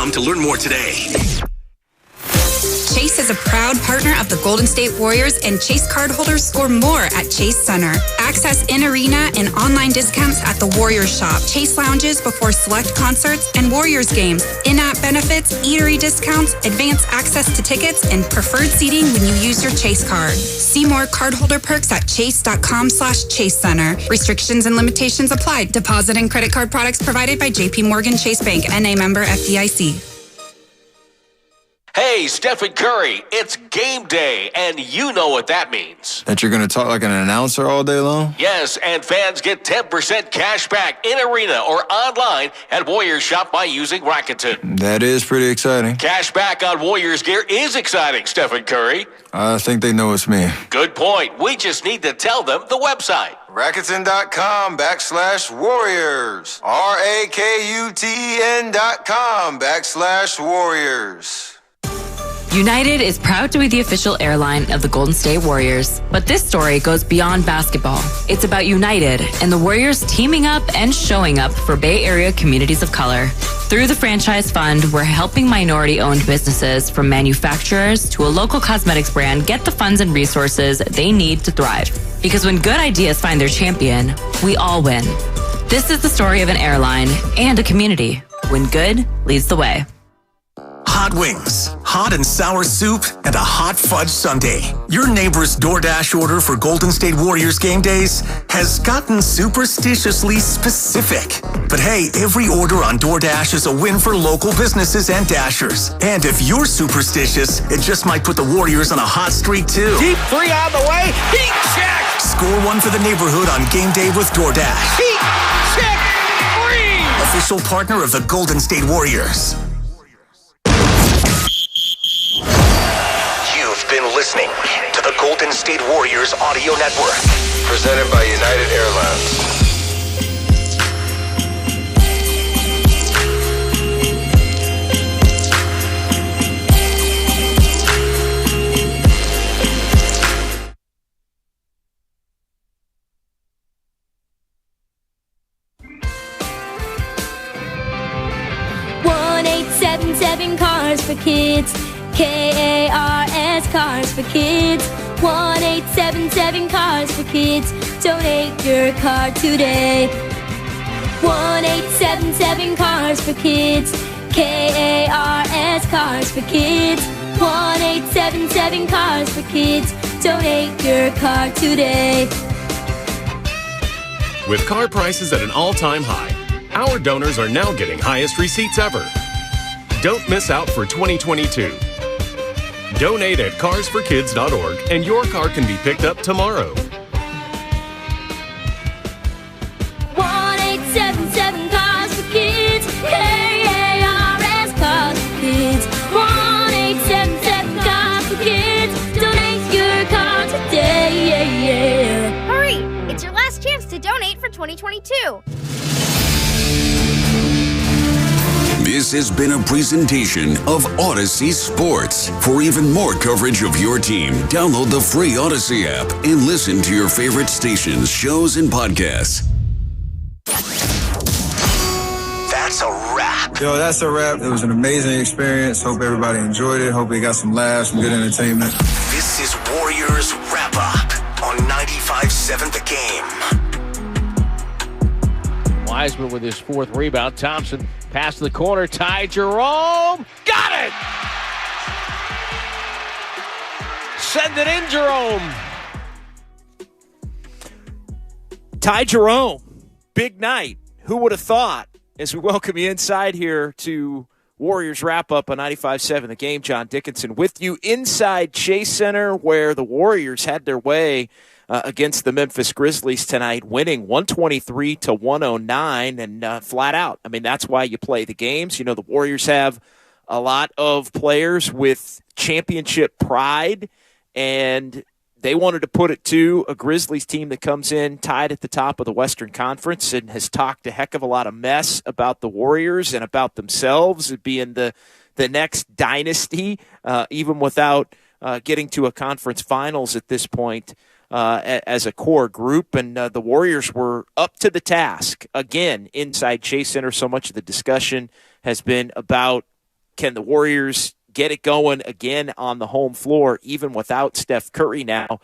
CharityMobile.com to learn more today. Chase is a proud partner of the Golden State Warriors, and Chase cardholders score more at Chase Center. Access in-arena and online discounts at the Warriors shop, Chase lounges before select concerts and Warriors games, in-app benefits, eatery discounts, advanced access to tickets, and preferred seating when you use your Chase card. See more cardholder perks at chase.com/Chase Center. Restrictions and limitations apply. Deposit and credit card products provided by JP Morgan Chase Bank, NA member FDIC. Hey, Stephen Curry, it's game day, and you know what that means. That you're going to talk like an announcer all day long? Yes, and fans get 10% cash back in arena or online at Warriors Shop by using Rakuten. That is pretty exciting. Cash back on Warriors gear is exciting, Stephen Curry. I think they know it's me. Good point. We just need to tell them the website. Rakuten.com/Warriors. RAKUTEN.com/Warriors. United is proud to be the official airline of the Golden State Warriors. But this story goes beyond basketball. It's about United and the Warriors teaming up and showing up for Bay Area communities of color. Through the franchise fund, we're helping minority-owned businesses, from manufacturers to a local cosmetics brand, get the funds and resources they need to thrive. Because when good ideas find their champion, we all win. This is the story of an airline and a community when good leads the way. Hot wings, hot and sour soup, and a hot fudge sundae. Your neighbor's DoorDash order for Golden State Warriors game days has gotten superstitiously specific. But hey, every order on DoorDash is a win for local businesses and Dashers. And if you're superstitious, it just might put the Warriors on a hot streak too. Deep three on the way. Heat check. Score one for the neighborhood on game day with DoorDash. Heat check. Free. Official partner of the Golden State Warriors. Been listening to the Golden State Warriors Audio Network, Presented by United Airlines. Cars for Kids. KARS Cars for Kids. 1877 Cars for Kids. Donate your car today. 1877 Cars for Kids. KARS Cars for Kids. 1877 Cars for Kids. Donate your car today. With car prices at an all-time high, our donors are now getting highest receipts ever. Don't miss out for 2022. Donate at carsforkids.org and your car can be picked up tomorrow. 1877 Cars for Kids. KARS Cars for Kids. 1877 Cars for Kids. Donate your car today. Hurry! It's your last chance to donate for 2022. This has been a presentation of Odyssey Sports. For even more coverage of your team, download the free Odyssey app and listen to your favorite stations, shows, and podcasts. That's a wrap. Yo, that's a wrap. It was an amazing experience. Hope everybody enjoyed it. Hope we got some laughs, some good entertainment. This is Warriors Wrap Up on 95.7 The Game. Wiseman with his fourth rebound. Thompson pass to the corner. Ty Jerome. Got it! Send it in, Jerome. Ty Jerome. Big night. Who would have thought? As we welcome you inside here to Warriors Wrap-Up on 95.7 The Game. John Dickinson with you inside Chase Center, where the Warriors had their way against the Memphis Grizzlies tonight, winning 123-109, and flat out. I mean, that's why you play the games. You know, the Warriors have a lot of players with championship pride, and they wanted to put it to a Grizzlies team that comes in tied at the top of the Western Conference and has talked a heck of a lot of mess about the Warriors and about themselves being the next dynasty, even without getting to a conference finals at this point. As a core group, and the Warriors were up to the task again inside Chase Center. So much of the discussion has been about can the Warriors get it going again on the home floor, even without Steph Curry now?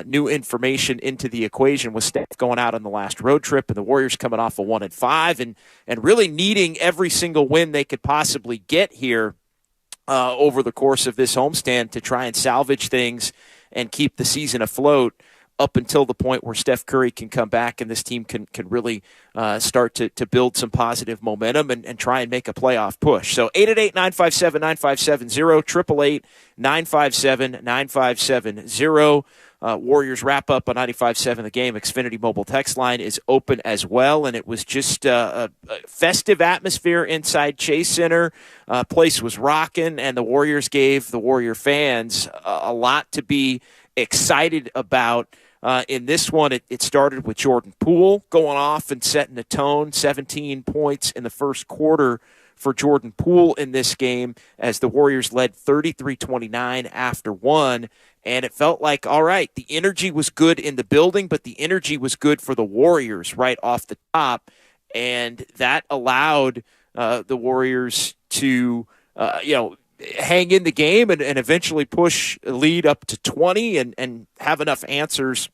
New information into the equation with Steph going out on the last road trip, and the Warriors coming off a 1-5 and really needing every single win they could possibly get here over the course of this homestand to try and salvage things and keep the season afloat up until the point where Steph Curry can come back and this team can really start to build some positive momentum and try and make a playoff push. So 888-957-9570, 888-957-9570. Warriors wrap up on 95.7 The Game. Xfinity Mobile text line is open as well, and it was just a festive atmosphere inside Chase Center. Place was rocking, and the Warriors gave the Warrior fans a lot to be excited about. In this one, it started with Jordan Poole going off and setting the tone. 17 points in the first quarter for Jordan Poole in this game as the Warriors led 33-29 after one. And it felt like, all right, the energy was good in the building, but the energy was good for the Warriors right off the top. And that allowed the Warriors to, hang in the game and eventually push a lead up to 20 and have enough answers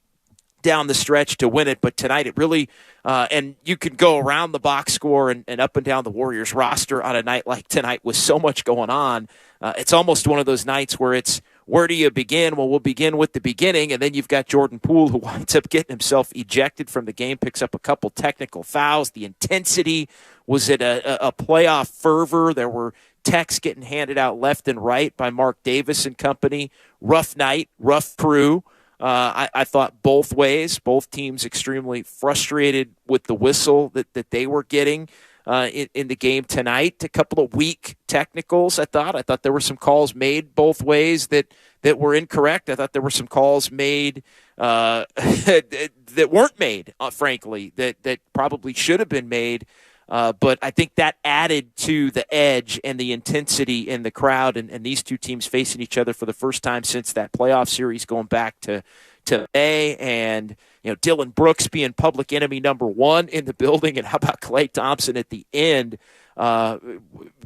down the stretch to win it. But tonight it really and you could go around the box score and up and down the Warriors roster on a night like tonight with so much going on. It's almost one of those nights where it's, where do you begin? Well, we'll begin with the beginning, and then you've got Jordan Poole, who winds up getting himself ejected from the game, picks up a couple technical fouls. The intensity was at a playoff fervor. There were texts getting handed out left and right by Mark Davis and company. Rough night, rough crew. I thought both ways, both teams extremely frustrated with the whistle that they were getting in the game tonight. A couple of weak technicals, I thought there were some calls made both ways that were incorrect. I thought there were some calls made that weren't made, frankly, that probably should have been made. But I think that added to the edge and the intensity in the crowd, and these two teams facing each other for the first time since that playoff series going back to May. And Dillon Brooks being public enemy number one in the building, and how about Klay Thompson at the end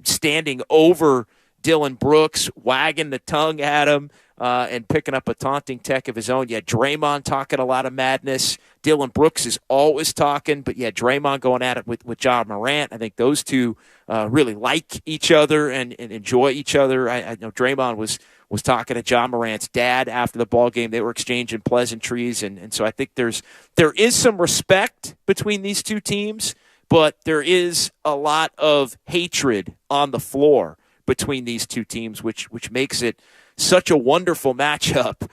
standing over Dillon Brooks, wagging the tongue at him, and picking up a taunting tech of his own. Yeah, Draymond talking a lot of madness. Dillon Brooks is always talking, but yeah, Draymond going at it with John Morant. I think those two really like each other and enjoy each other. I know Draymond was talking to John Morant's dad after the ball game. They were exchanging pleasantries, and so I think there is some respect between these two teams, but there is a lot of hatred on the floor between these two teams, which makes it such a wonderful matchup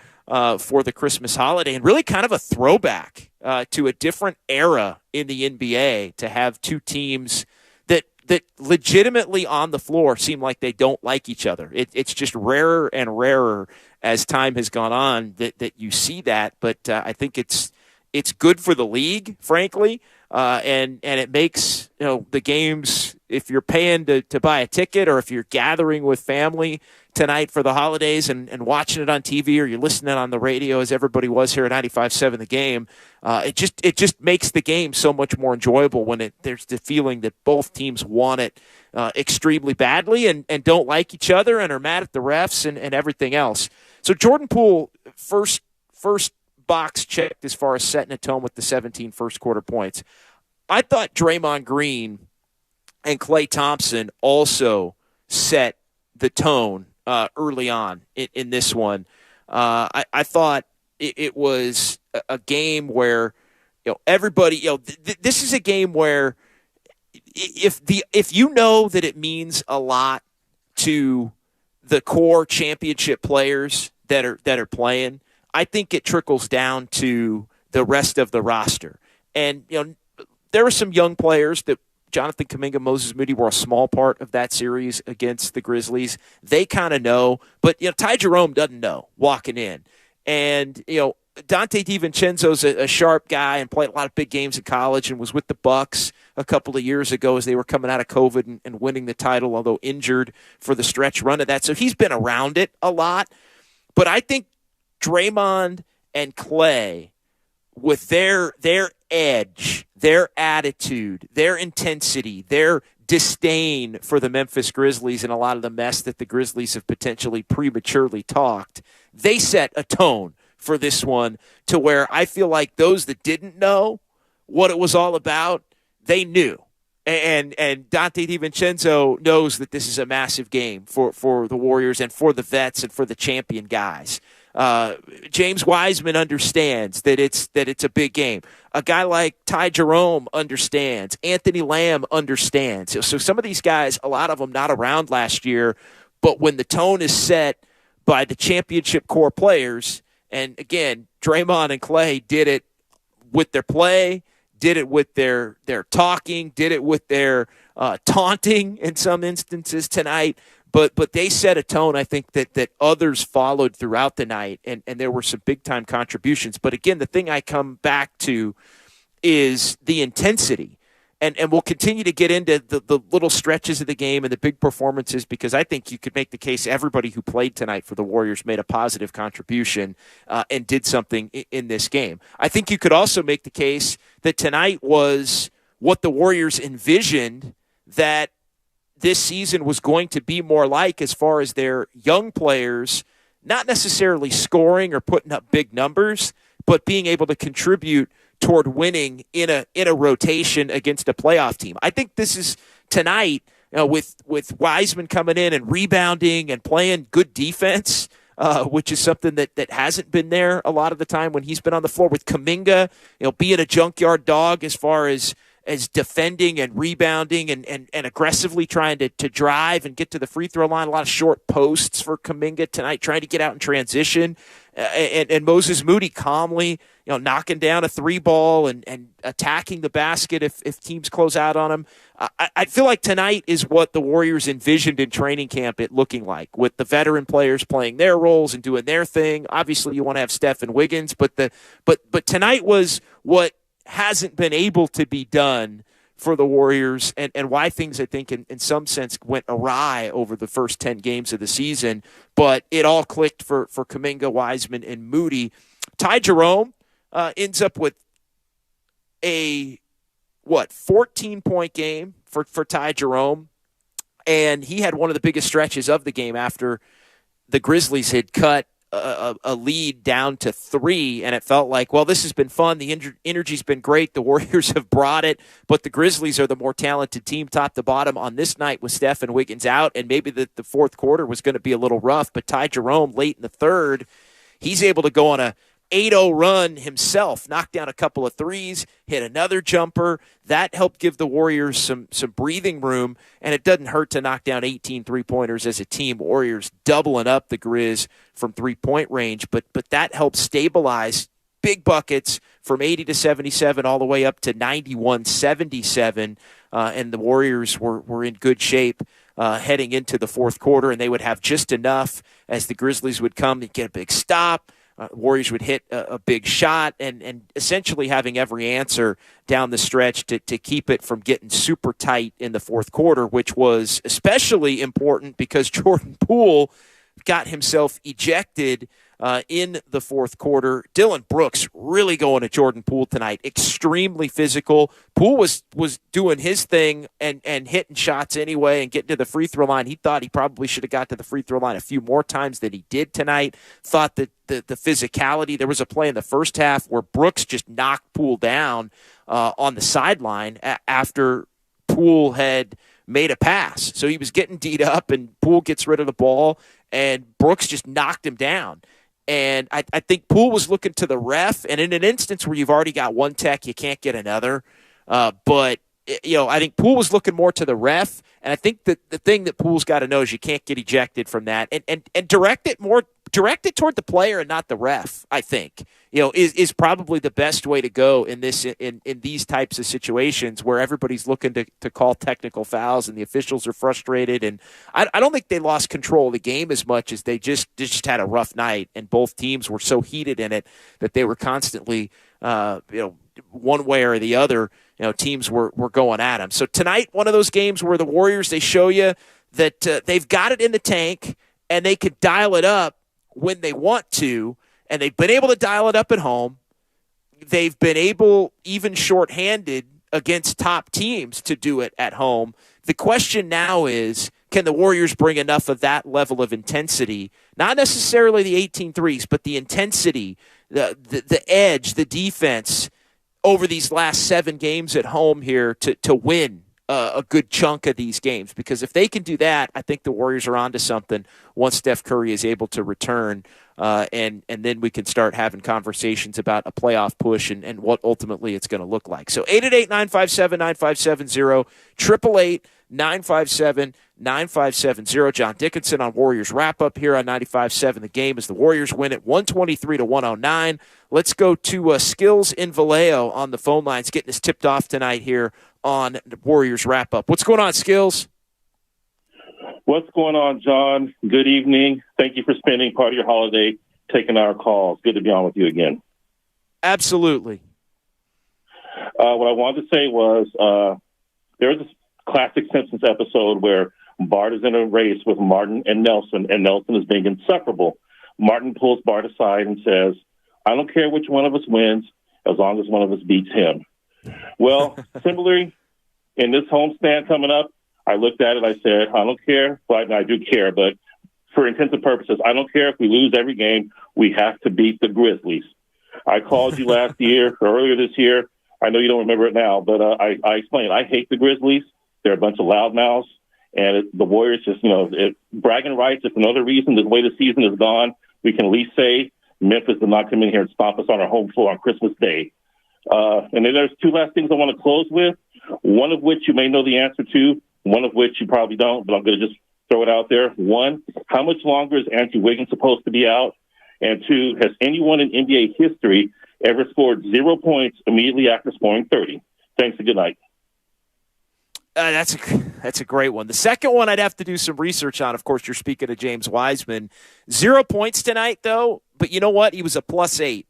for the Christmas holiday, and really kind of a throwback to a different era in the NBA to have two teams that legitimately on the floor seem like they don't like each other. It's just rarer and rarer as time has gone on that you see that. But I think it's good for the league, frankly, and it makes the games, if you're paying to buy a ticket or if you're gathering with family tonight for the holidays and watching it on TV or you're listening on the radio as everybody was here at 95.7 The Game, it just makes the game so much more enjoyable when there's the feeling that both teams want it extremely badly and don't like each other and are mad at the refs and everything else. So Jordan Poole, first box checked as far as setting a tone with the 17 first quarter points. I thought Draymond Green and Klay Thompson also set the tone early on in this one. I thought it was a game where everybody this is a game where if you know that it means a lot to the core championship players that are playing, I think it trickles down to the rest of the roster. And there were some young players that Jonathan Kuminga, Moses Moody were a small part of that series against the Grizzlies. They kind of know, but Ty Jerome doesn't know walking in. And Dante DiVincenzo's a sharp guy and played a lot of big games in college and was with the Bucks a couple of years ago as they were coming out of COVID and winning the title, although injured for the stretch run of that. So he's been around it a lot. But I think Draymond and Klay, with their edge, their attitude, their intensity, their disdain for the Memphis Grizzlies and a lot of the mess that the Grizzlies have potentially prematurely talked, they set a tone for this one to where I feel like those that didn't know what it was all about, they knew. And Dante DiVincenzo knows that this is a massive game for the Warriors and for the vets and for the champion guys. James Wiseman understands that it's a big game. A guy like Ty Jerome understands. Anthony Lamb understands. So some of these guys, a lot of them not around last year, but when the tone is set by the championship core players, and again, Draymond and Klay did it with their play, did it with their talking, did it with their taunting in some instances tonight. But they set a tone, I think, that others followed throughout the night, and there were some big-time contributions. But, again, the thing I come back to is the intensity. And we'll continue to get into the little stretches of the game and the big performances because I think you could make the case everybody who played tonight for the Warriors made a positive contribution and did something in this game. I think you could also make the case that tonight was what the Warriors envisioned that this season was going to be more like as far as their young players, not necessarily scoring or putting up big numbers, but being able to contribute toward winning in a rotation against a playoff team. I think this is tonight with Wiseman coming in and rebounding and playing good defense, which is something that hasn't been there a lot of the time when he's been on the floor, with Kuminga, being a junkyard dog as far as defending and rebounding and aggressively trying to drive and get to the free throw line. A lot of short posts for Kuminga tonight, trying to get out in transition. And Moses Moody calmly, knocking down a three ball and attacking the basket if teams close out on him. I feel like tonight is what the Warriors envisioned in training camp it looking like, with the veteran players playing their roles and doing their thing. Obviously, you want to have Steph and Wiggins, but tonight was what hasn't been able to be done for the Warriors and why things, I think, in some sense went awry over the first 10 games of the season. But it all clicked for Kuminga, Wiseman, and Moody. Ty Jerome ends up with a 14-point game for Ty Jerome, and he had one of the biggest stretches of the game after the Grizzlies had cut a lead down to 3, and it felt like, well, this has been fun. The energy's been great. The Warriors have brought it, but the Grizzlies are the more talented team top to bottom on this night with Steph and Wiggins out, and maybe the fourth quarter was going to be a little rough, but Ty Jerome late in the third, he's able to go on a 8-0 run himself, knock down a couple of threes, hit another jumper. That helped give the Warriors some breathing room, and it doesn't hurt to knock down 18 three-pointers as a team. Warriors doubling up the Grizz from three-point range, but that helped stabilize big buckets from 80 to 77 all the way up to 91-77, and the Warriors were in good shape heading into the fourth quarter, and they would have just enough as the Grizzlies would come to get a big stop. Warriors would hit a big shot and essentially having every answer down the stretch to keep it from getting super tight in the fourth quarter, which was especially important because Jordan Poole got himself ejected in the fourth quarter. Dylan Brooks really going at Jordan Poole tonight. Extremely physical. Poole was doing his thing and hitting shots anyway and getting to the free throw line. He thought he probably should have got to the free throw line a few more times than he did tonight. Thought that the physicality, there was a play in the first half where Brooks just knocked Poole down on the sideline after Poole had made a pass. So he was getting D'd up and Poole gets rid of the ball and Brooks just knocked him down. And I think Poole was looking to the ref, and in an instance where you've already got one tech, you can't get another. But I think Poole was looking more to the ref, and I think that the thing that Poole's got to know is you can't get ejected from that, and direct it toward the player and not the ref. I think is probably the best way to go in this in these types of situations where everybody's looking to call technical fouls and the officials are frustrated. And I don't think they lost control of the game as much as they just had a rough night, and both teams were so heated in it that they were constantly one way or the other. Teams were going at them. So tonight, one of those games where the Warriors, they show you that they've got it in the tank and they could dial it up when they want to, and they've been able to dial it up at home. they've been able, even shorthanded against top teams, to do it at home. The question now is, can the Warriors bring enough of that level of intensity, not necessarily the 18 threes, but the intensity, the edge, the defense over these last 7 games at home here to win a good chunk of these games? Because if they can do that, I think the Warriors are onto something once Steph Curry is able to return, and then we can start having conversations about a playoff push and what ultimately it's going to look like. So 888-957-9570, 888-957-9570. John Dickinson on Warriors Wrap-Up here on 95.7 The Game as the Warriors win it 123-109. Let's go to Skills in Vallejo on the phone lines, getting us tipped off tonight here on the Warriors Wrap-Up. What's going on, Skills? What's going on, John? Good evening. Thank you for spending part of your holiday taking our calls. Good to be on with you again. Absolutely. What I wanted to say was there was this classic Simpsons episode where Bart is in a race with Martin and Nelson is being insufferable. Martin pulls Bart aside and says, I don't care which one of us wins as long as one of us beats him. Well, similarly, in this homestand coming up, I looked at it, I said, I don't care. Well, I do care, but for intents and purposes, I don't care if we lose every game. We have to beat the Grizzlies. I called you last year, or earlier this year. I know you don't remember it now, but I explained. I hate the Grizzlies. They're a bunch of loudmouths, and the Warriors just, bragging rights. If for no other reason, the way the season is gone, we can at least say Memphis did not come in here and stomp us on our home floor on Christmas Day. And then there's 2 last things I want to close with, one of which you may know the answer to, one of which you probably don't, but I'm going to just throw it out there. 1, how much longer is Andrew Wiggins supposed to be out? And 2, has anyone in NBA history ever scored 0 points immediately after scoring 30? Thanks and good night. That's a great one. The second one I'd have to do some research on. Of course, you're speaking of James Wiseman. 0 points tonight, though, but you know what? He was a +8,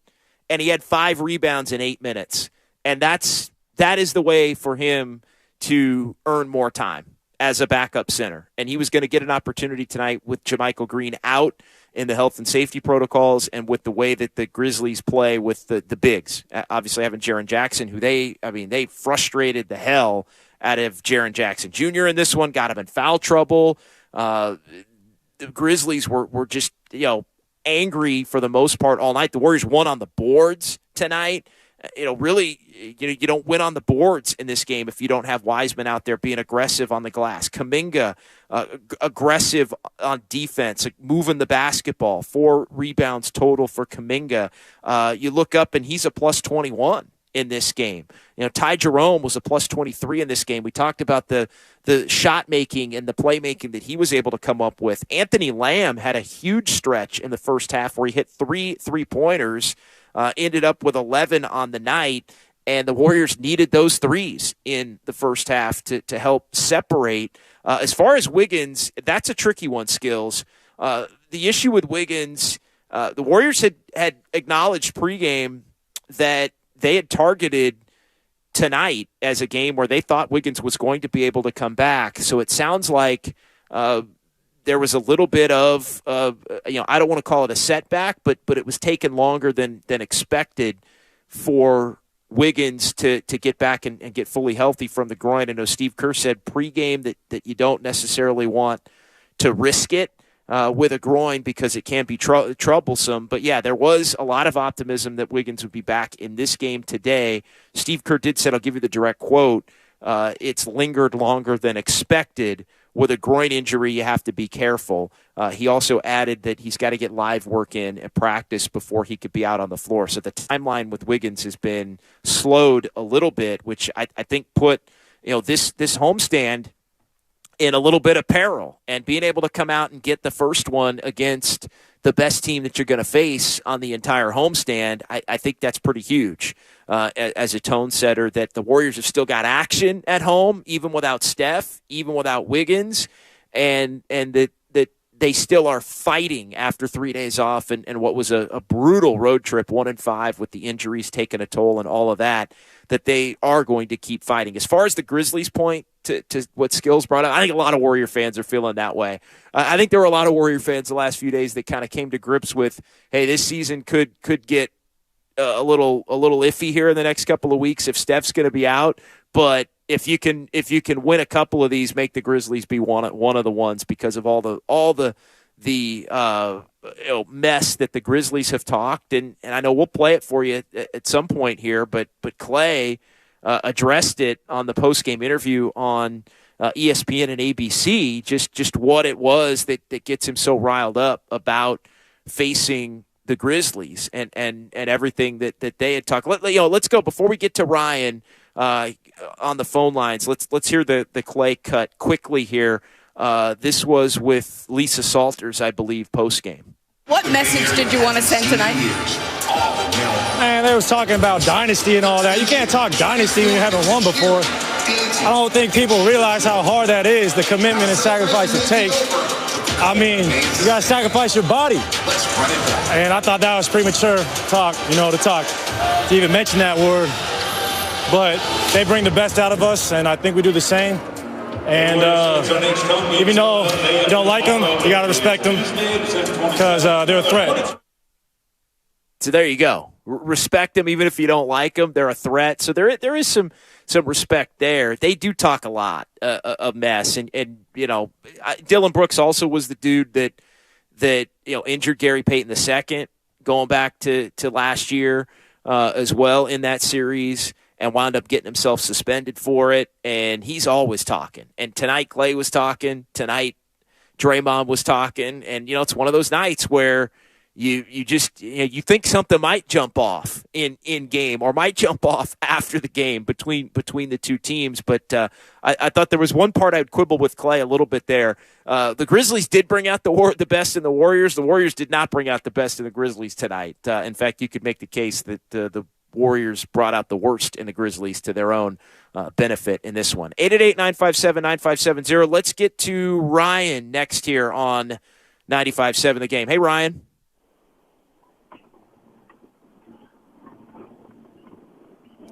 and he had 5 rebounds in 8 minutes. And that is the way for him to earn more time as a backup center. And he was going to get an opportunity tonight with JaMychal Green out in the health and safety protocols and with the way that the Grizzlies play with the bigs. Obviously having Jaren Jackson, who they frustrated the hell out of Jaren Jackson Jr. in this one, got him in foul trouble. The Grizzlies were just, angry for the most part all night. The Warriors won on the boards tonight. Really, you don't win on the boards in this game if you don't have Wiseman out there being aggressive on the glass. Kuminga, aggressive on defense, moving the basketball. 4 rebounds total for Kuminga. You look up, and he's a +21 in this game. Ty Jerome was a +23 in this game. We talked about the shot making and the playmaking that he was able to come up with. Anthony Lamb had a huge stretch in the first half where he hit 3 3-pointers. Ended up with 11 on the night, and the Warriors needed those threes in the first half to help separate. As far as Wiggins, that's a tricky one, Skills. The issue with Wiggins, the Warriors had acknowledged pregame that they had targeted tonight as a game where they thought Wiggins was going to be able to come back. So it sounds like there was a little bit of, I don't want to call it a setback, but it was taking longer than expected for Wiggins to get back and get fully healthy from the groin. I know Steve Kerr said pregame that you don't necessarily want to risk it with a groin because it can be troublesome. But, yeah, there was a lot of optimism that Wiggins would be back in this game today. Steve Kerr did say, I'll give you the direct quote, it's lingered longer than expected. With a groin injury, you have to be careful. He also added that he's got to get live work in at practice before he could be out on the floor. So the timeline with Wiggins has been slowed a little bit, which I think put this homestand in a little bit of peril. And being able to come out and get the first one against the best team that you're going to face on the entire homestand, I think that's pretty huge as a tone setter that the Warriors have still got action at home, even without Steph, even without Wiggins, and that they still are fighting after 3 days off and what was a brutal road trip, 1-5 with the injuries taking a toll and all of that they are going to keep fighting. As far as the Grizzlies point to what Skills brought up, I think a lot of Warrior fans are feeling that way. I think there were a lot of Warrior fans the last few days that kind of came to grips with, hey, this season could get a little iffy here in the next couple of weeks if Steph's going to be out. But if you can win a couple of these, make the Grizzlies be one of the ones because of all the mess that the Grizzlies have talked. And I know we'll play it for you at some point here, but Klay addressed it on the postgame interview on ESPN and ABC, just what it was that gets him so riled up about facing the Grizzlies and everything that they had talked. Let's go before we get to Ryan on the phone lines. Let's hear the Klay cut quickly here. This was with Lisa Salters, I believe, postgame. What message did you want to send tonight? Man, they was talking about dynasty and all that. You can't talk dynasty when you haven't won before. I don't think people realize how hard that is, the commitment and sacrifice it takes. I mean, you got to sacrifice your body. And I thought that was premature talk, to even mention that word. But they bring the best out of us, and I think we do the same. And even though you don't like them, you got to respect them because they're a threat. So there you go. Respect them even if you don't like them. They're a threat. So there is some respect there. They do talk a lot of mess. And Dylan Brooks also was the dude that injured Gary Payton II going back to last year as well in that series and wound up getting himself suspended for it. And he's always talking. And tonight Klay was talking. Tonight Draymond was talking. And, it's one of those nights where you think something might jump off in game or might jump off after the game between the two teams. But I thought there was one part I would quibble with Klay a little bit there. The Grizzlies did bring out the best in the Warriors. The Warriors did not bring out the best in the Grizzlies tonight. In fact, you could make the case that the Warriors brought out the worst in the Grizzlies to their own benefit in this one. 888-957-9570. Let's get to Ryan next here on 95.7 The Game. Hey, Ryan.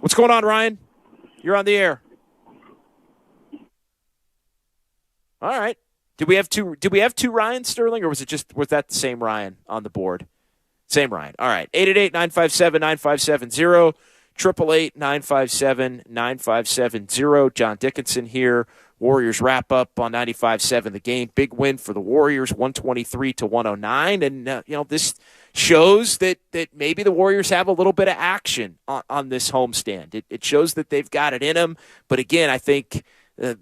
What's going on, Ryan? You're on the air. All right. Did we have two Ryan Sterling, or was that the same Ryan on the board? Same Ryan. All right. 888-957-9570. 888-957-9570. John Dickinson here. Warriors wrap up on 95.7 The Game. Big win for the Warriors, 123-109. And, this shows that maybe the Warriors have a little bit of action on this homestand. It shows that they've got it in them. But, again, I think the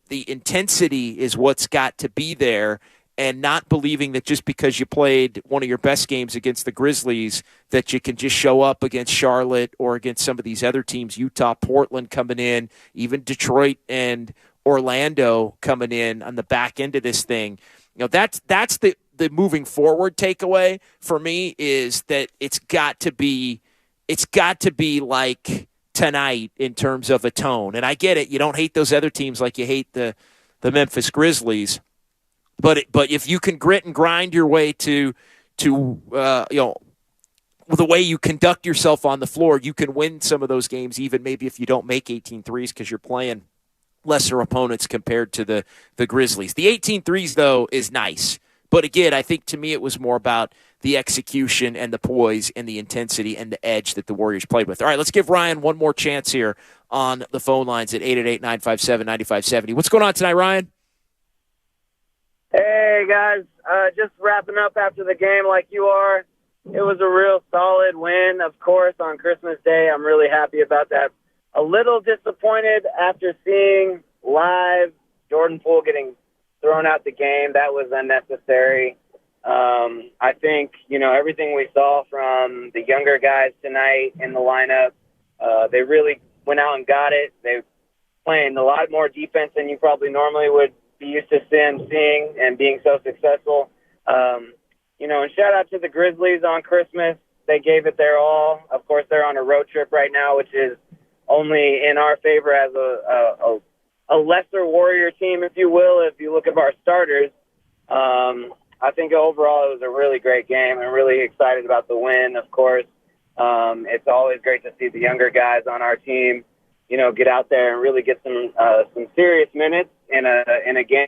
intensity is what's got to be there, and not believing that just because you played one of your best games against the Grizzlies that you can just show up against Charlotte or against some of these other teams, Utah, Portland coming in, even Detroit and Orlando coming in on the back end of this thing. That's the moving forward takeaway for me, is that it's got to be like tonight in terms of a tone. And I get it. You don't hate those other teams like you hate the Memphis Grizzlies. But if you can grit and grind your way to the way you conduct yourself on the floor, you can win some of those games, even maybe if you don't make 18 threes because you're playing lesser opponents compared to the Grizzlies. The 18 threes, though, is nice. But again, I think to me it was more about the execution and the poise and the intensity and the edge that the Warriors played with. All right, let's give Ryan one more chance here on the phone lines at 888-957-9570. What's going on tonight, Ryan? Hey, guys. Just wrapping up after the game like you are. It was a real solid win, of course, on Christmas Day. I'm really happy about that. A little disappointed after seeing live Jordan Poole getting thrown out the game. That was unnecessary. I think, everything we saw from the younger guys tonight in the lineup, they really went out and got it. They playing a lot more defense than you probably normally would be used to seeing and being so successful. And shout out to the Grizzlies on Christmas. They gave it their all. Of course, they're on a road trip right now, which is only in our favor as a lesser Warrior team, if you will, if you look at our starters. I think overall it was a really great game. I'm really excited about the win, of course. It's always great to see the younger guys on our team, get out there and really get some serious minutes in a game.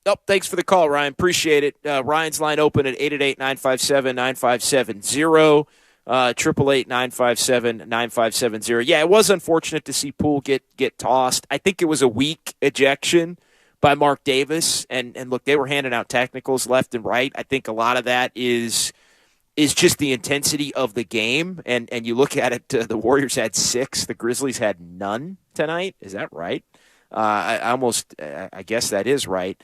Oh, thanks for the call, Ryan. Appreciate it. Ryan's line open at 888-957-9570. 888-957-9570. Yeah, it was unfortunate to see Poole get tossed. I think it was a weak ejection by Mark Davis. And look, they were handing out technicals left and right. I think a lot of that is just the intensity of the game. And you look at it, the Warriors had 6. The Grizzlies had none tonight. Is that right? I guess that is right.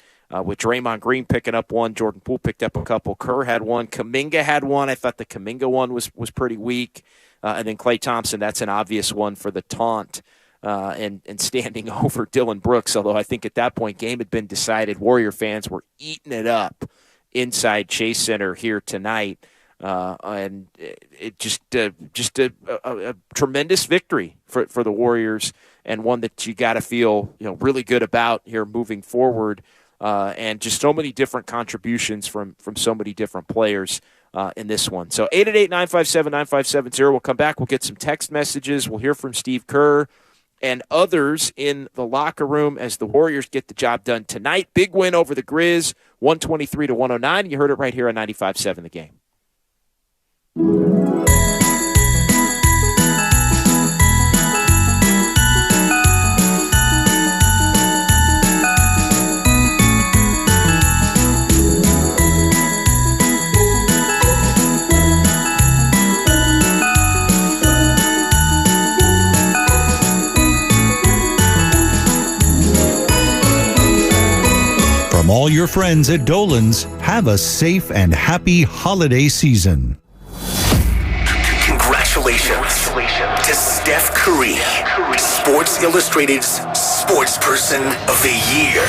With Draymond Green picking up one, Jordan Poole picked up a couple, Kerr had one, Kuminga had one. I thought the Kuminga one was pretty weak. And then Klay Thompson, that's an obvious one for the taunt and standing over Dylan Brooks, although I think at that point game had been decided. Warrior fans were eating it up inside Chase Center here tonight. And it just a tremendous victory for the Warriors, and one that you got to feel really good about here moving forward. And just so many different contributions from so many different players in this one. So 888-957-9570. We'll come back. We'll get some text messages. We'll hear from Steve Kerr and others in the locker room as the Warriors get the job done tonight. Big win over the Grizz, 123-109. You heard it right here on 95.7 The Game. From all your friends at Dolan's, have a safe and happy holiday season. Congratulations to Steph Curry, Sports Illustrated's Sports Person of the Year.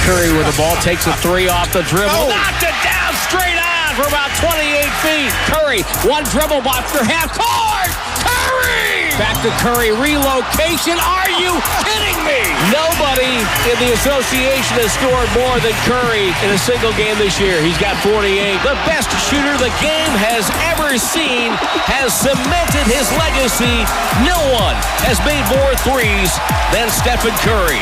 Curry with the ball, takes a 3 off the dribble, knocked it down straight on for about 28 feet. Curry, one dribble after half court. Curry! Back to Curry, relocation. Are you kidding me? Nobody in the association has scored more than Curry in a single game this year. He's got 48. The best shooter the game has ever seen has cemented his legacy. No one has made more threes than Stephen Curry.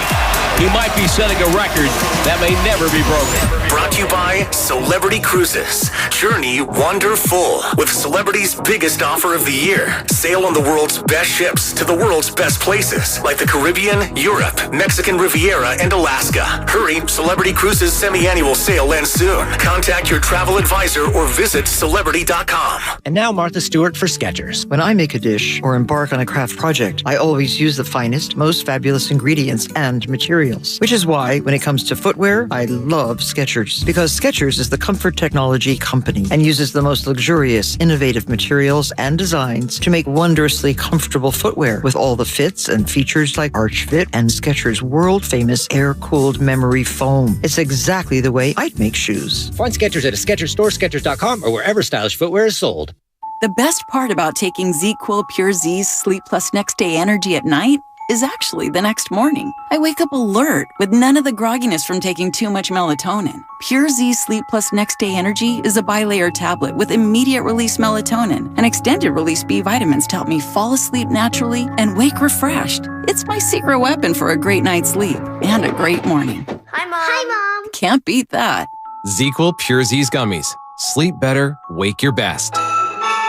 He might be setting a record that may never be broken. Brought to you by Celebrity Cruises. Journey wonderful with Celebrity's biggest offer of the year. Sail on the world's best ships to the world's best places like the Caribbean, Europe, Mexican Riviera, and Alaska. Hurry, Celebrity Cruises semi-annual sale ends soon. Contact your travel advisor or visit Celebrity.com. And now Martha Stewart for Skechers. When I make a dish or embark on a craft project, I always use the finest, most fabulous ingredients and materials. Which is why, when it comes to footwear, I love Skechers. Because Skechers is the comfort technology company and uses the most luxurious, innovative materials and designs to make wondrously comfortable footwear with all the fits and features like Arch Fit and Skechers' world-famous air-cooled memory foam. It's exactly the way I'd make shoes. Find Skechers at a Skechers store, Skechers.com, or wherever stylish footwear is sold. The best part about taking ZQuil Pure Z's Sleep Plus Next Day Energy at night is actually the next morning. I wake up alert with none of the grogginess from taking too much melatonin. Pure Z Sleep Plus Next Day Energy is a bilayer tablet with immediate release melatonin and extended release B vitamins to help me fall asleep naturally and wake refreshed. It's my secret weapon for a great night's sleep and a great morning. Hi, Mom. Hi, Mom. Can't beat that. ZQuil Pure Z's Gummies. Sleep better, wake your best.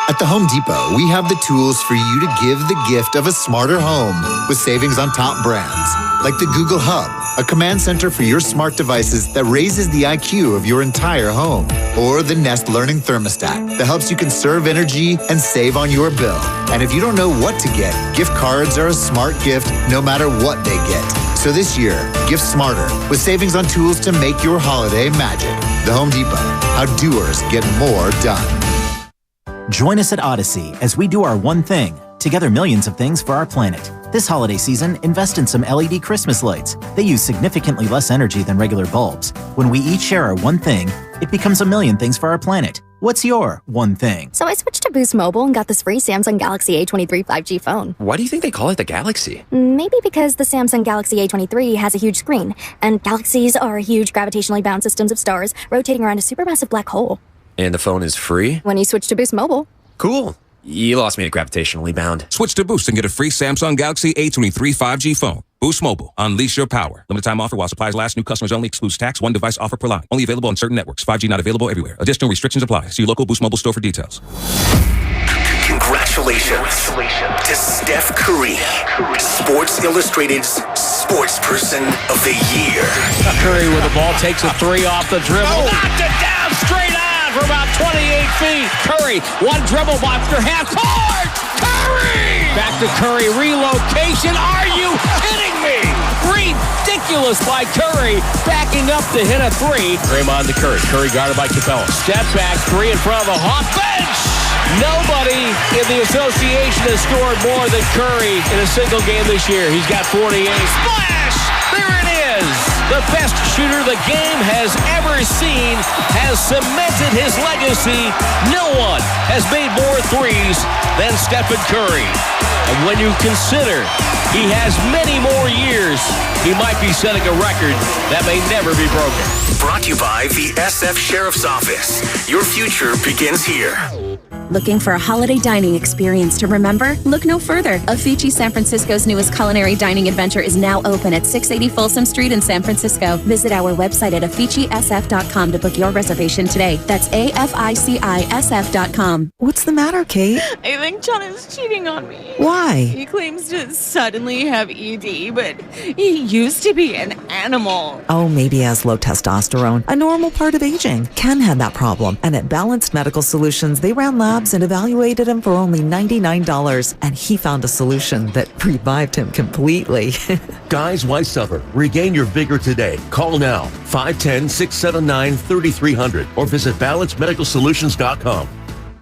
At the Home Depot, we have the tools for you to give the gift of a smarter home with savings on top brands, like the Google Hub, a command center for your smart devices that raises the IQ of your entire home, or the Nest Learning Thermostat that helps you conserve energy and save on your bill. And if you don't know what to get, gift cards are a smart gift no matter what they get. So this year, gift smarter with savings on tools to make your holiday magic. The Home Depot, how doers get more done. Join us at Odyssey as we do our one thing, together millions of things for our planet. This holiday season, invest in some LED Christmas lights. They use significantly less energy than regular bulbs. When we each share our one thing, it becomes a million things for our planet. What's your one thing? So I switched to Boost Mobile and got this free Samsung Galaxy A23 5G phone. Why do you think they call it the Galaxy? Maybe because the Samsung Galaxy A23 has a huge screen, and galaxies are huge gravitationally bound systems of stars rotating around a supermassive black hole. And the phone is free? When you switch to Boost Mobile. Cool. You lost me at gravitationally bound. Switch to Boost and get a free Samsung Galaxy A23 5G phone. Boost Mobile. Unleash your power. Limited time offer while supplies last. New customers only. Excludes tax. One device offer per line. Only available on certain networks. 5G not available everywhere. Additional restrictions apply. See your local Boost Mobile store for details. Congratulations to Steph Curry, Sports Illustrated's Sports Person of the Year. Curry with the ball takes a three off the dribble. Knocked it down straight on for about 28 feet. Curry, one dribble after half court. Curry! Back to Curry, relocation. Are you kidding me? Ridiculous by Curry, backing up to hit a three. Draymond to Curry. Curry guarded by Capella. Step back, three in front of the Hawk bench. Nobody in the association has scored more than Curry in a single game this year. He's got 48. Splash! There it is! The best shooter the game has ever seen has cemented his legacy. No one has made more threes than Stephen Curry. And when you consider he has many more years, he might be setting a record that may never be broken. Brought to you by the SF Sheriff's Office. Your future begins here. Looking for a holiday dining experience to remember? Look no further. Officiating San Francisco's newest culinary dining adventure is now open at 680 Folsom Street in San Francisco. Visit our website at officiatsf.com to book your reservation today. That's AFICISF.com. What's the matter, Kate? I think John is cheating on me. Why? He claims to suddenly have ED, but he used to be an animal. Oh, maybe he has low testosterone, a normal part of aging. Ken had that problem, and at Balanced Medical Solutions, they ran labs and evaluated him for only $99, and he found a solution that revived him completely. Guys, why suffer? Regain your vigor today. Call now, 510-679-3300, or visit balanceedmedicalsolutions.com.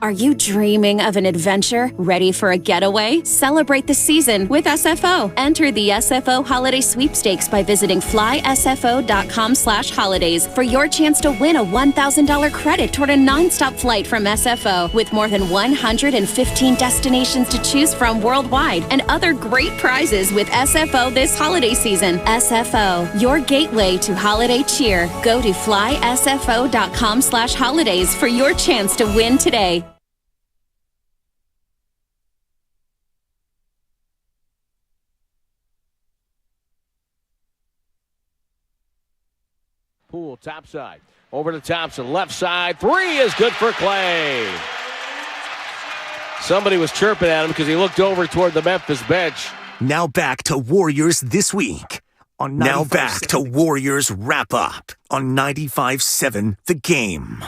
Are you dreaming of an adventure? Ready for a getaway? Celebrate the season with SFO. Enter the SFO Holiday Sweepstakes by visiting flysfo.com/holidays for your chance to win a $1,000 credit toward a nonstop flight from SFO with more than 115 destinations to choose from worldwide and other great prizes with SFO this holiday season. SFO, your gateway to holiday cheer. Go to flysfo.com/holidays for your chance to win today. Poole, top side. Over to Thompson, left side. Three is good for Klay. Somebody was chirping at him because he looked over toward the Memphis bench. Now back to Warriors This Week. Now back to Warriors Wrap Up on 95.7 The Game.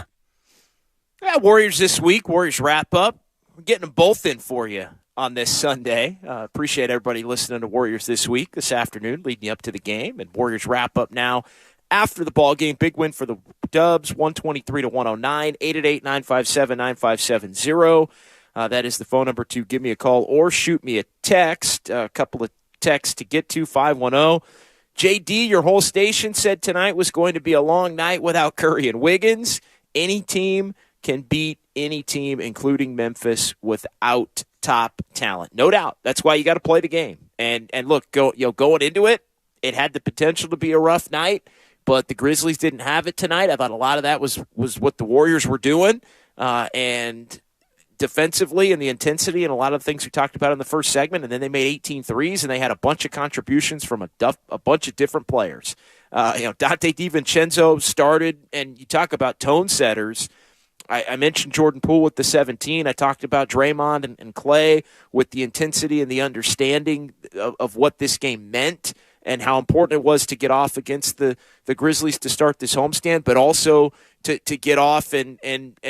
Yeah, Warriors This Week, Warriors Wrap Up. We're getting them both in for you on this Sunday. Appreciate everybody listening to Warriors This Week this afternoon, leading you up to the game. And Warriors Wrap Up now after the ball game. Big win for the Dubs, 123-109, 888-957-9570. That is the phone number to give me a call or shoot me a text. A couple of texts to get to, 510. JD, your whole station said tonight was going to be a long night without Curry and Wiggins. Any team can beat any team, including Memphis, without top talent. No doubt. That's why you got to play the game. And look, going into it, it had the potential to be a rough night, but the Grizzlies didn't have it tonight. I thought a lot of that was what the Warriors were doing, and defensively and the intensity and a lot of the things we talked about in the first segment. And then they made 18 threes, and they had a bunch of contributions from a bunch of different players. Dante DiVincenzo started, and you talk about tone setters. I mentioned Jordan Poole with the 17. I talked about Draymond and Klay with the intensity and the understanding of what this game meant and how important it was to get off against the Grizzlies to start this homestand, but also to get off and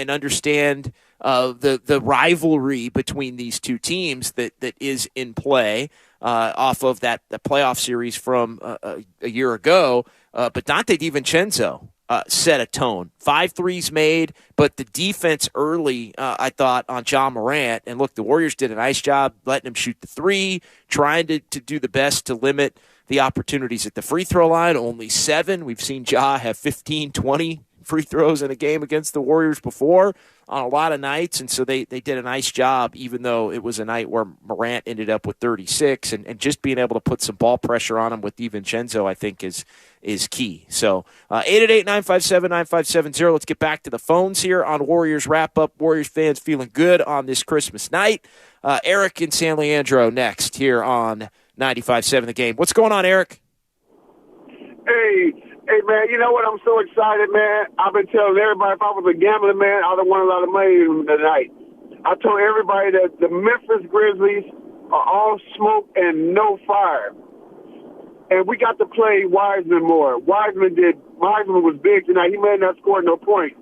understand the rivalry between these two teams that is in play off of the playoff series from a year ago. But Dante DiVincenzo set a tone. 5 threes made, but the defense early, I thought, on Ja Morant. And look, the Warriors did a nice job letting him shoot the three, trying to do the best to limit the opportunities at the free throw line. Only 7. We've seen Ja have 15, 20 free throws in a game against the Warriors before on a lot of nights, and so they did a nice job, even though it was a night where Morant ended up with 36, and just being able to put some ball pressure on him with DiVincenzo, I think, is key. So 888-957-9570. Let's get back to the phones here on Warriors Wrap-Up. Warriors fans feeling good on this Christmas night. Eric in San Leandro next here on 95.7 The Game. What's going on, Eric? Hey, man, you know what? I'm so excited, man. I've been telling everybody if I was a gambling man, I'd have won a lot of money tonight. I told everybody that the Memphis Grizzlies are all smoke and no fire. And we got to play Wiseman more. Wiseman was big tonight. He may not score no points,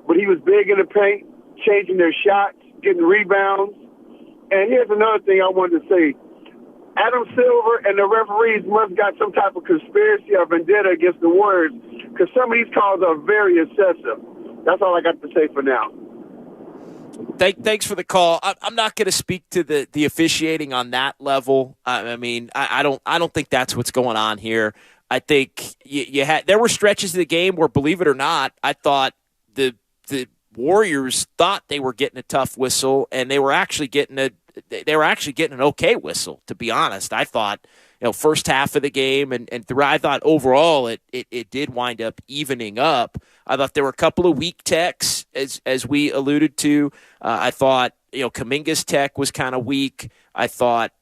but he was big in the paint, changing their shots, getting rebounds. And here's another thing I wanted to say. Adam Silver and the referees must got some type of conspiracy or vendetta against the Warriors because some of these calls are very excessive. That's all I got to say for now. Thanks for the call. I'm not going to speak to the officiating on that level. I mean, I don't think that's what's going on here. I think there were stretches of the game where, believe it or not, I thought the Warriors thought they were getting a tough whistle, and they were actually getting an okay whistle. To be honest, I thought first half of the game and through, I thought overall it did wind up evening up. I thought there were a couple of weak techs as we alluded to. I thought Kuminga's tech was kind of weak. I thought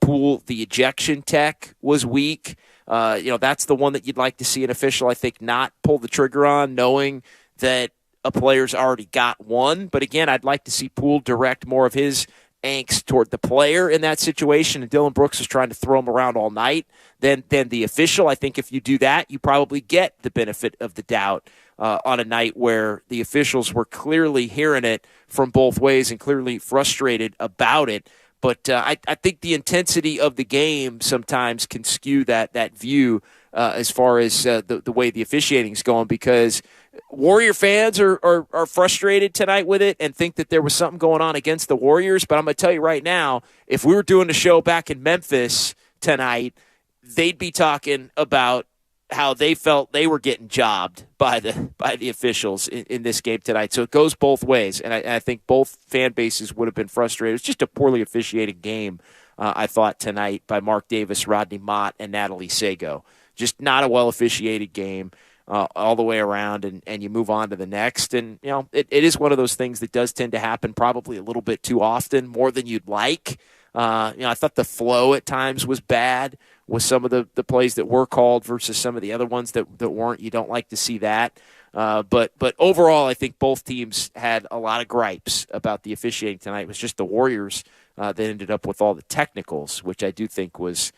Poole, the ejection tech, was weak. That's the one that you'd like to see an official, I think, not pull the trigger on, knowing that a player's already got one. But again, I'd like to see Poole direct more of his angst toward the player in that situation, and Dylan Brooks is trying to throw him around all night, then the official. I think if you do that, you probably get the benefit of the doubt on a night where the officials were clearly hearing it from both ways and clearly frustrated about it. But I think the intensity of the game sometimes can skew that view as far as the way the officiating is going, because Warrior fans are frustrated tonight with it and think that there was something going on against the Warriors. But I'm going to tell you right now, if we were doing the show back in Memphis tonight, they'd be talking about how they felt they were getting jobbed by the officials in this game tonight. So it goes both ways, and I think both fan bases would have been frustrated. It was just a poorly officiated game, I thought, tonight by Mark Davis, Rodney Mott, and Natalie Sago. Just not a well-officiated game all the way around, and you move on to the next. And, it is one of those things that does tend to happen probably a little bit too often, more than you'd like. I thought the flow at times was bad with some of the plays that were called versus some of the other ones that weren't. You don't like to see that. But overall, I think both teams had a lot of gripes about the officiating tonight. It was just the Warriors that ended up with all the technicals, which I do think was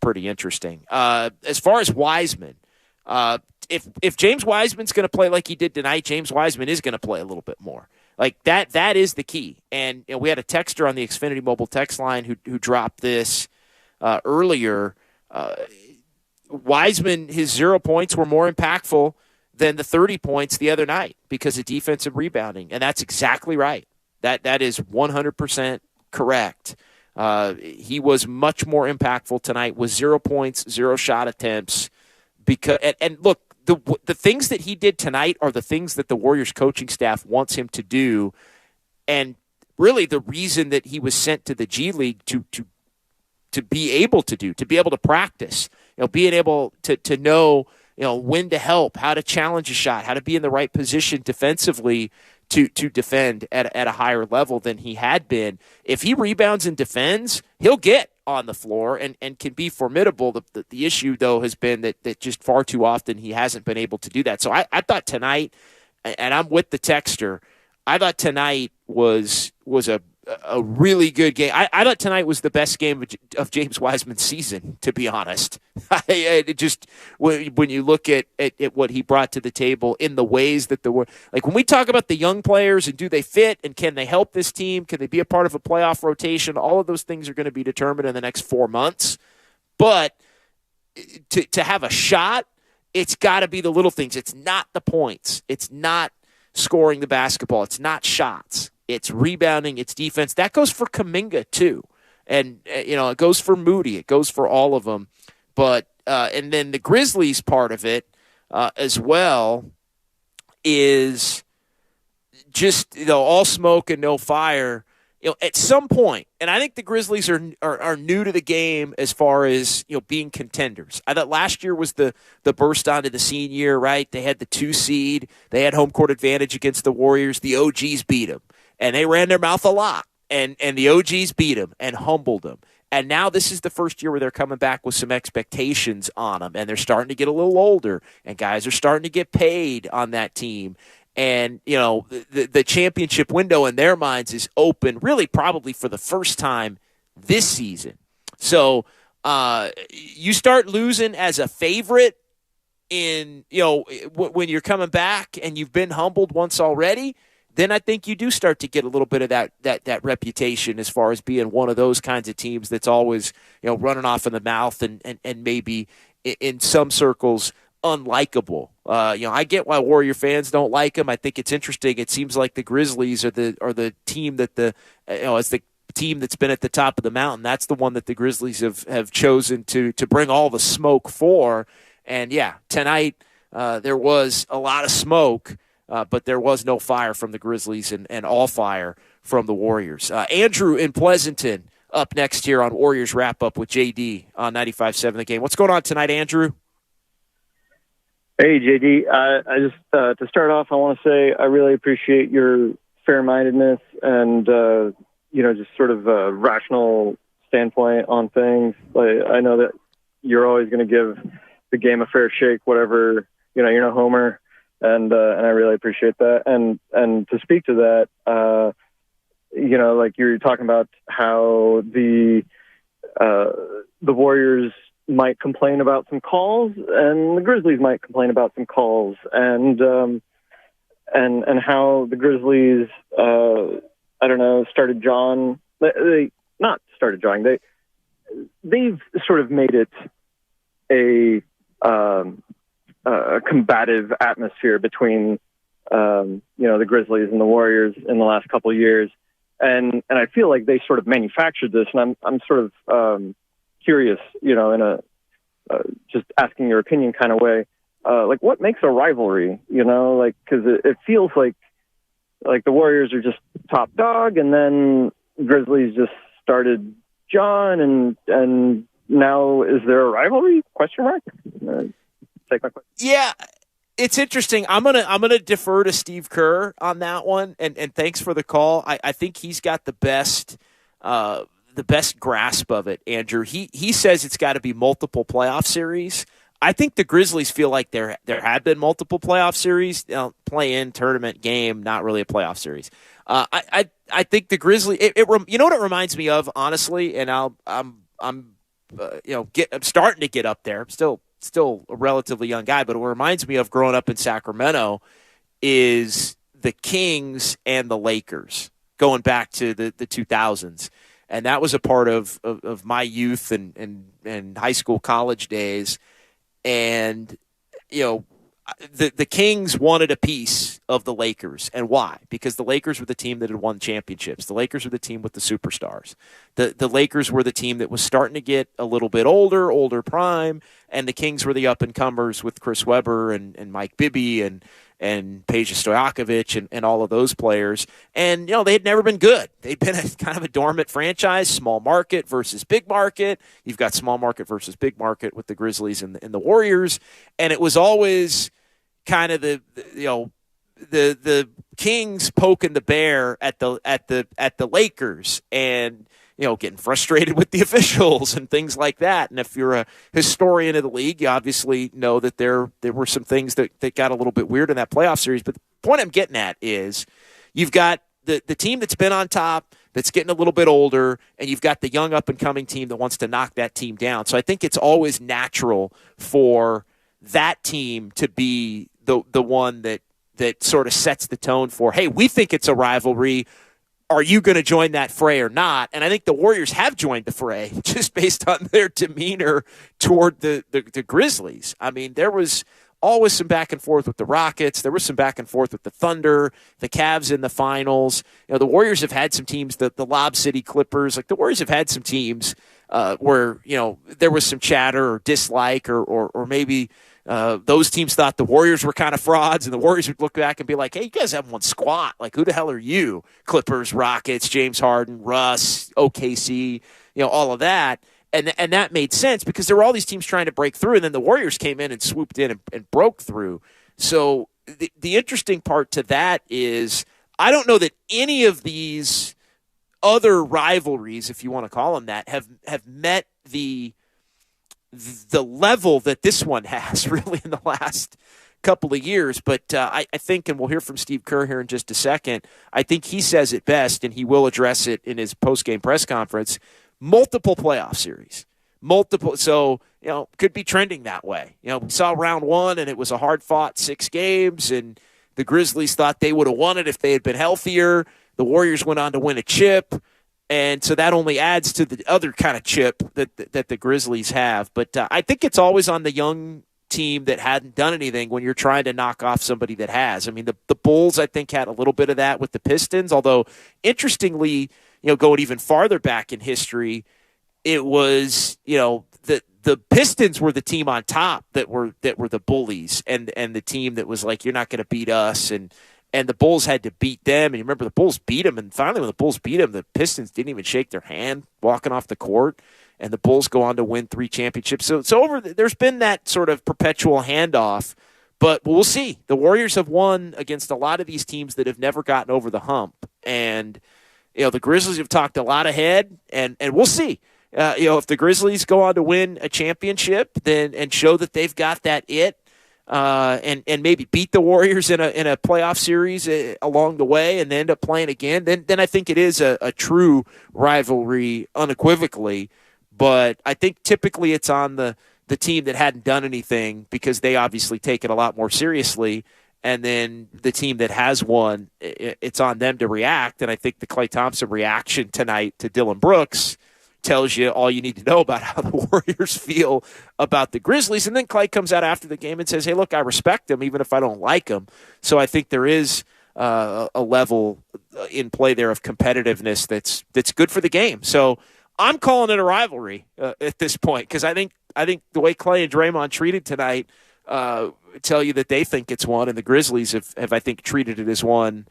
pretty interesting. As far as Wiseman, if James Wiseman's going to play like he did tonight, James Wiseman is going to play a little bit more. Like that is the key. And we had a texter on the Xfinity Mobile text line who dropped this earlier. Wiseman, his 0 points were more impactful than the 30 points the other night because of defensive rebounding. And that's exactly right. That is 100% correct. He was much more impactful tonight with 0 points, 0 shot attempts. And look, the things that he did tonight are the things that the Warriors coaching staff wants him to do, and really the reason that he was sent to the G League to be able to practice, being able to know, when to help, how to challenge a shot, how to be in the right position defensively to defend at a higher level than he had been. If he rebounds and defends, he'll get on the floor and can be formidable. The issue, though, has been that just far too often he hasn't been able to do that. So I thought tonight, and I'm with the texter, I thought tonight was a really good game. I thought tonight was the best game of James Wiseman's season, to be honest. It just, when you look at what he brought to the table in the ways that like when we talk about the young players and do they fit and can they help this team, can they be a part of a playoff rotation, all of those things are going to be determined in the next 4 months. But to have a shot, it's got to be the little things. It's not the points. It's not scoring the basketball. It's not shots. It's rebounding, it's defense. That goes for Kuminga, too. And, it goes for Moody. It goes for all of them. But, and then the Grizzlies part of it as well is just, all smoke and no fire. At some point, and I think the Grizzlies are new to the game as far as, being contenders. I thought last year was the burst onto the scene year, right? They had the 2 seed. They had home court advantage against the Warriors. The OGs beat them. And they ran their mouth a lot. And the OGs beat them and humbled them. And now this is the first year where they're coming back with some expectations on them, and they're starting to get a little older, and guys are starting to get paid on that team. And, the championship window in their minds is open really probably for the first time this season. So you start losing as a favorite when you're coming back and you've been humbled once already, then I think you do start to get a little bit of that reputation as far as being one of those kinds of teams that's always, running off in the mouth and maybe in some circles unlikable. I get why Warrior fans don't like them. I think it's interesting. It seems like the Grizzlies are the team that as the team that's been at the top of the mountain. That's the one that the Grizzlies have chosen to bring all the smoke for. And yeah, tonight there was a lot of smoke. But there was no fire from the Grizzlies and all fire from the Warriors. Andrew in Pleasanton up next here on Warriors Wrap-Up with JD on 95.7 The Game. What's going on tonight, Andrew? Hey, JD. I just to start off, I want to say I really appreciate your fair-mindedness and, just sort of a rational standpoint on things. I know that you're always going to give the game a fair shake, whatever, you're no homer. And I really appreciate that. And to speak to that, like you're talking about how the Warriors might complain about some calls and the Grizzlies might complain about some calls, and how the Grizzlies, started jawing. They not started jawing. They've sort of made it a combative atmosphere between, the Grizzlies and the Warriors in the last couple of years. And I feel like they sort of manufactured this, and I'm sort of curious, in a just asking your opinion kind of way, what makes a rivalry, because it feels like the Warriors are just top dog, and then Grizzlies just started John, and now is there a rivalry? Question mark. Yeah, it's interesting. I'm gonna defer to Steve Kerr on that one, and thanks for the call. I think he's got the best grasp of it, Andrew. He says it's got to be multiple playoff series. I think the Grizzlies feel like there have been multiple playoff series. Play-in tournament game, not really a playoff series. I think the Grizzlies. You know what it reminds me of, honestly, and I'm starting to get up there. I'm still a relatively young guy, but what reminds me of growing up in Sacramento is the Kings and the Lakers going back to the 2000s. And that was a part of my youth and high school, college days. And, the Kings wanted a piece of the Lakers. And why? Because the Lakers were the team that had won championships. The Lakers were the team with the superstars. The Lakers were the team that was starting to get a little bit older prime, and the Kings were the up-and-comers with Chris Webber and Mike Bibby and Peja Stojakovic and all of those players. And, they had never been good. They'd been kind of a dormant franchise, small market versus big market. You've got small market versus big market with the Grizzlies and the Warriors. And it was always kind of the Kings poking the bear at the Lakers and, getting frustrated with the officials and things like that. And if you're a historian of the league, you obviously know that there were some things that got a little bit weird in that playoff series. But the point I'm getting at is you've got the team that's been on top, that's getting a little bit older, and you've got the young up-and-coming team that wants to knock that team down. So I think it's always natural for that team to be the one that sort of sets the tone for, hey, we think it's a rivalry. Are you going to join that fray or not? And I think the Warriors have joined the fray just based on their demeanor toward the Grizzlies. I mean, there was always some back and forth with the Rockets. There was some back and forth with the Thunder, the Cavs in the finals. The Warriors have had some teams, the Lob City Clippers. Like the Warriors have had some teams where, there was some chatter or dislike or maybe those teams thought the Warriors were kind of frauds, and the Warriors would look back and be like, hey, you guys haven't won squat. Like, who the hell are you? Clippers, Rockets, James Harden, Russ, OKC, all of that. And that made sense because there were all these teams trying to break through, and then the Warriors came in and swooped in and broke through. So the interesting part to that is I don't know that any of these other rivalries, if you want to call them that, have met the level that this one has really in the last couple of years. But I think, and we'll hear from Steve Kerr here in just a second, I think he says it best, and he will address it in his post-game press conference, multiple playoff series. So, could be trending that way. We saw round one, and it was a hard-fought 6 games, and the Grizzlies thought they would have won it if they had been healthier. The Warriors went on to win a chip, and so that only adds to the other kind of chip that the Grizzlies have. But I think it's always on the young team that hadn't done anything when you're trying to knock off somebody that has. I mean, the Bulls, I think, had a little bit of that with the Pistons, although interestingly, going even farther back in history, it was, the Pistons were the team on top that were the bullies and the team that was like, you're not going to beat us. And the Bulls had to beat them. And you remember the Bulls beat them. And finally, when the Bulls beat them, the Pistons didn't even shake their hand walking off the court. And the Bulls go on to win 3 championships. So there's been that sort of perpetual handoff. But we'll see. The Warriors have won against a lot of these teams that have never gotten over the hump. And, the Grizzlies have talked a lot ahead. And we'll see. If the Grizzlies go on to win a championship and show that they've got that and maybe beat the Warriors in a playoff series along the way and then end up playing again, then I think it is a true rivalry unequivocally. But I think typically it's on the team that hadn't done anything because they obviously take it a lot more seriously. And then the team that has won, it's on them to react. And I think the Klay Thompson reaction tonight to Dylan Brooks tells you all you need to know about how the Warriors feel about the Grizzlies. And then Klay comes out after the game and says, hey, look, I respect them even if I don't like them. So I think there is a level in play there of competitiveness that's good for the game. So I'm calling it a rivalry at this point because I think the way Klay and Draymond treated tonight tell you that they think it's one, and the Grizzlies have I think, treated it as one,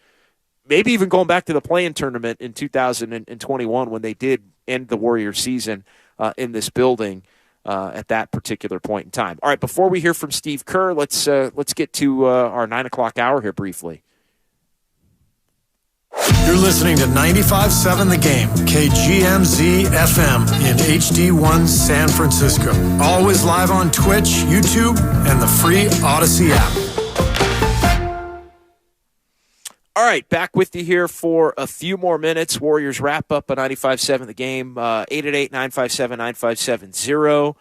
maybe even going back to the play-in tournament in 2021 when they did end the Warriors season in this building at that particular point in time. All right, before we hear from Steve Kerr, let's get to our 9 o'clock hour here briefly. You're listening to 95.7 The Game, KGMZ FM in HD1 San Francisco. Always live on Twitch, YouTube, and the free Odyssey app. All right, back with you here for a few more minutes. Warriors wrap up a 95.7 The Game, 888-957-9570.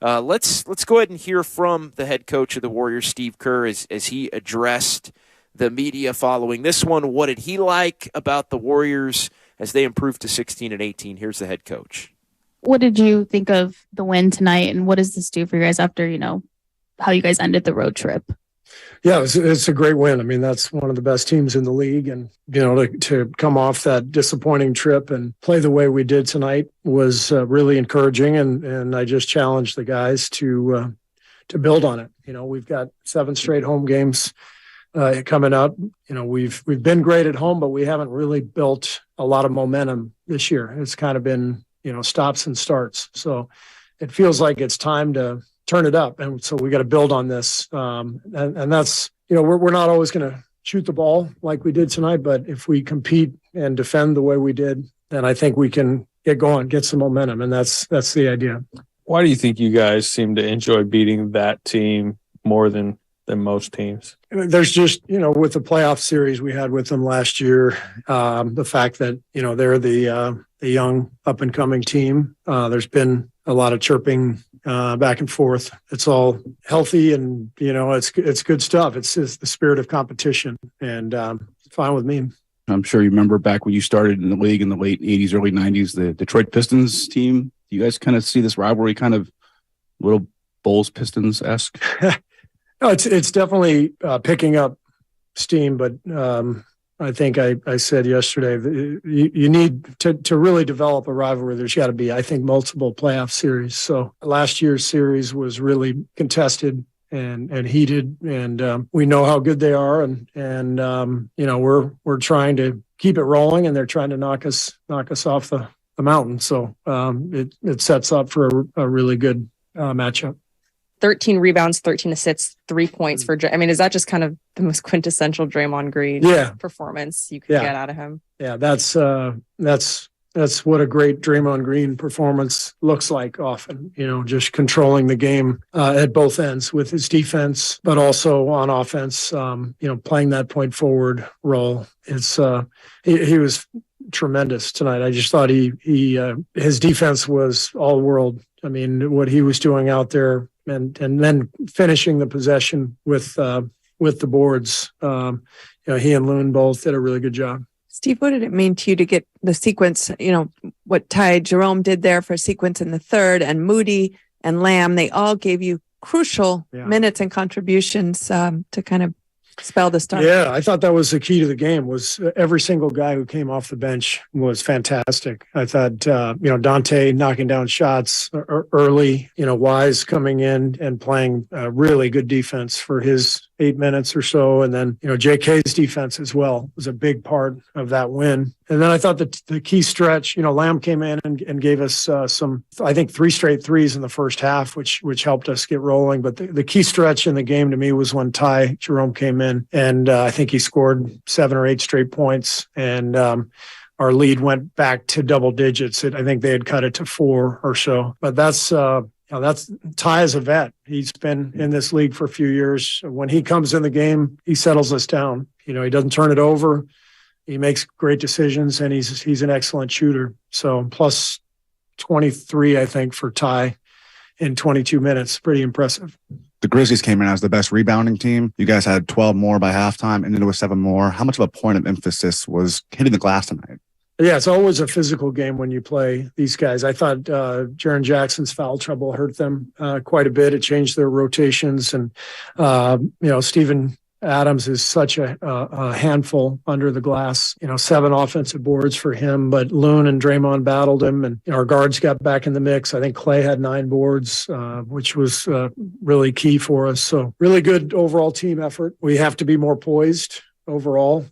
Let's go ahead and hear from the head coach of the Warriors, Steve Kerr, as he addressed the media following this one. What did he like about the Warriors as they improved to 16-18? Here's the head coach. What did you think of the win tonight, and what does this do for you guys after, how you guys ended the road trip? Yeah, it's a great win. I mean, that's one of the best teams in the league. And, to come off that disappointing trip and play the way we did tonight was really encouraging. And I just challenged the guys to build on it. We've got 7 straight home games coming up. We've been great at home, but we haven't really built a lot of momentum this year. It's kind of been, stops and starts. So it feels like it's time to turn it up. And so we got to build on this. And that's, we're not always going to shoot the ball like we did tonight, but if we compete and defend the way we did, then I think we can get going, get some momentum. And that's the idea. Why do you think you guys seem to enjoy beating that team more than most teams? There's just, with the playoff series we had with them last year, the fact that, they're the young up and coming team. There's been a lot of chirping back and forth. It's all healthy and, it's good stuff. It's just the spirit of competition, and it's fine with me. I'm sure you remember back when you started in the league in the late 80s, early 90s, the Detroit Pistons team. Do you guys kind of see this rivalry kind of little Bulls Pistons-esque? No, it's definitely picking up steam, but I think I said yesterday that you need to really develop a rivalry. There's got to be, I think, multiple playoff series. So last year's series was really contested and heated, and we know how good they are, and we're trying to keep it rolling, and they're trying to knock us off the mountain. So it sets up for a really good matchup. 13 rebounds, 13 assists, 3 points for Dray. I mean, is that just kind of the most quintessential Draymond Green performance you could get out of him? Yeah, that's that's what a great Draymond Green performance looks like often, just controlling the game at both ends with his defense, but also on offense, playing that point forward role. It's he was tremendous tonight. I just thought his defense was all world. I mean, what he was doing out there and then finishing the possession with the boards. He and Loon both did a really good job. Steve, what did it mean to you to get the sequence, what Ty Jerome did there for a sequence in the third, and Moody and Lamb, they all gave you crucial minutes and contributions to kind of spell the start. Yeah, I thought that was the key to the game, was every single guy who came off the bench was fantastic. I thought, Dante knocking down shots early, Wise coming in and playing really good defense for his 8 minutes or so. And then, JK's defense as well was a big part of that win. And then I thought that the key stretch, Lamb came in and gave us some, I think 3 straight threes in the first half, which helped us get rolling. But the key stretch in the game to me was when Ty Jerome came in, and I think he scored 7 or 8 straight points. And our lead went back to double digits. I think they had cut it to 4 or so. But that's Ty is a vet. He's been in this league for a few years. When he comes in the game, he settles us down. He doesn't turn it over. He makes great decisions, and he's an excellent shooter. So plus 23, I think, for Ty in 22 minutes. Pretty impressive. The Grizzlies came in as the best rebounding team. You guys had 12 more by halftime, and then it was 7 more. How much of a point of emphasis was hitting the glass tonight? Yeah, it's always a physical game when you play these guys. I thought Jaren Jackson's foul trouble hurt them quite a bit. It changed their rotations. And, Steven Adams is such a handful under the glass. 7 offensive boards for him, but Loon and Draymond battled him, and our guards got back in the mix. I think Klay had 9 boards, which was really key for us. So really good overall team effort. We have to be more poised overall,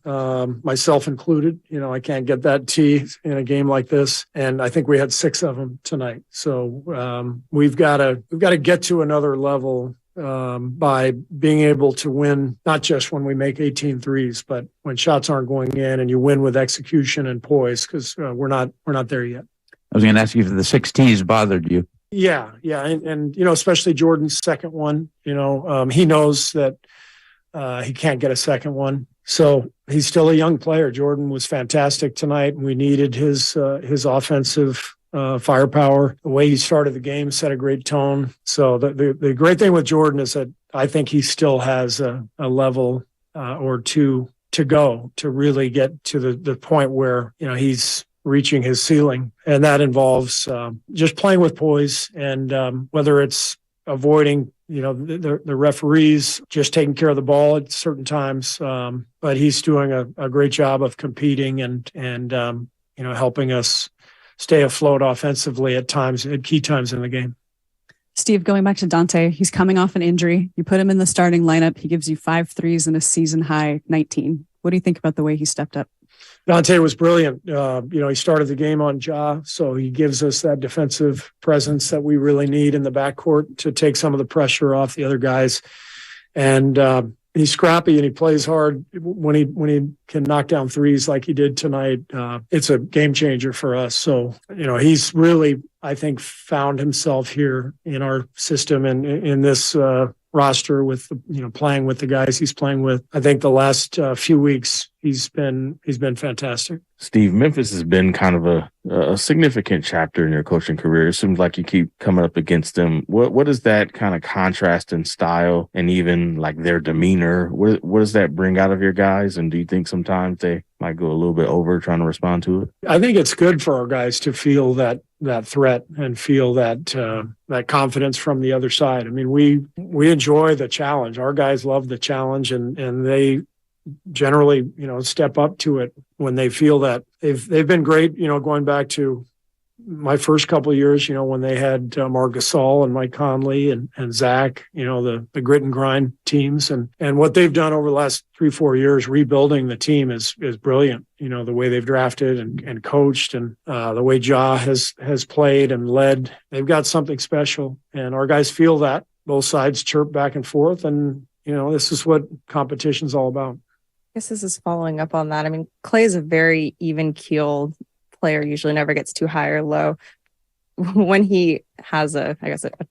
myself included. I can't get that tee in a game like this, and I think we had 6 of them tonight. So we've got to get to another level by being able to win, not just when we make 18 threes, but when shots aren't going in, and you win with execution and poise, because we're not there yet. I was going to ask you if the 16s bothered you. Yeah, and especially Jordan's second one. He knows that he can't get a second one. So he's still a young player. Jordan was fantastic tonight, and we needed his offensive firepower. The way he started the game set a great tone. So the great thing with Jordan is that I think he still has a level or two to go to really get to the point where he's reaching his ceiling, and that involves just playing with poise, and whether it's avoiding the referees, just taking care of the ball at certain times. But he's doing a great job of competing and helping us stay afloat offensively at key times in the game. Steve, going back to Dante, he's coming off an injury. You put him in the starting lineup. He gives you 5 threes and a season high 19. What do you think about the way he stepped up? Dante was brilliant. He started the game on Ja, so he gives us that defensive presence that we really need in the backcourt to take some of the pressure off the other guys. And he's scrappy and he plays hard. When he can knock down threes like he did tonight, it's a game changer for us. So, he's really, I think, found himself here in our system and in this roster with, playing with the guys he's playing with. I think the last few weeks he's been fantastic. Steve, Memphis has been kind of a significant chapter in your coaching career. It seems like you keep coming up against them. What is that kind of contrast in style and even like their demeanor? What does that bring out of your guys? And do you think sometimes they might go a little bit over trying to respond to it? I think it's good for our guys to feel that threat and feel that confidence from the other side. I mean, we enjoy the challenge. Our guys love the challenge, and they generally, step up to it when they feel that. They've been great, going back to my first couple of years, when they had Marc Gasol and Mike Conley and Zach, the grit and grind teams, and what they've done over the last 3-4 years, rebuilding the team is brilliant. The way they've drafted and coached, and the way Ja has played and led, they've got something special, and our guys feel that. Both sides chirp back and forth, and this is what competition's all about. I guess this is following up on that. I mean, Klay is a very even-keeled player usually never gets too high or low. When he has a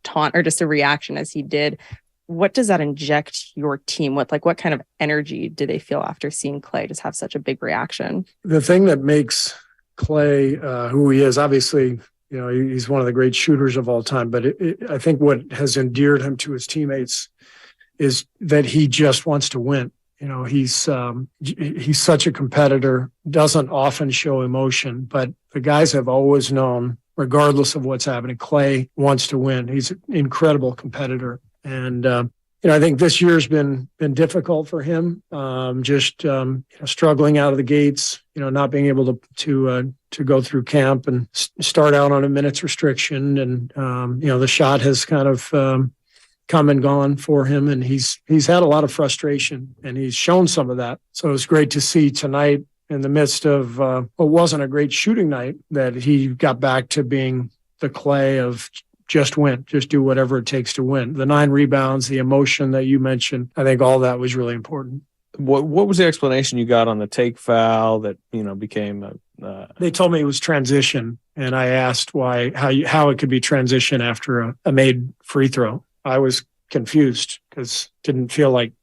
taunt or just a reaction as he did, what does that inject your team with? Like, what kind of energy do they feel after seeing Klay just have such a big reaction? The thing that makes Klay who he is, obviously, he's one of the great shooters of all time, but I think what has endeared him to his teammates is that he just wants to win. He's such a competitor, doesn't often show emotion, but the guys have always known, regardless of what's happening, Klay wants to win. He's an incredible competitor. And, I think this year's been difficult for him, struggling out of the gates, not being able to go through camp and start out on a minutes restriction. And, the shot has kind of come and gone for him. And he's had a lot of frustration, and he's shown some of that. So it was great to see tonight, in the midst of what wasn't a great shooting night, that he got back to being the Klay of just win, just do whatever it takes to win. The 9 rebounds, the emotion that you mentioned, I think all that was really important. What was the explanation you got on the take foul that became? They told me it was transition, and I asked how it could be transition after a made free throw. I was confused because it didn't feel like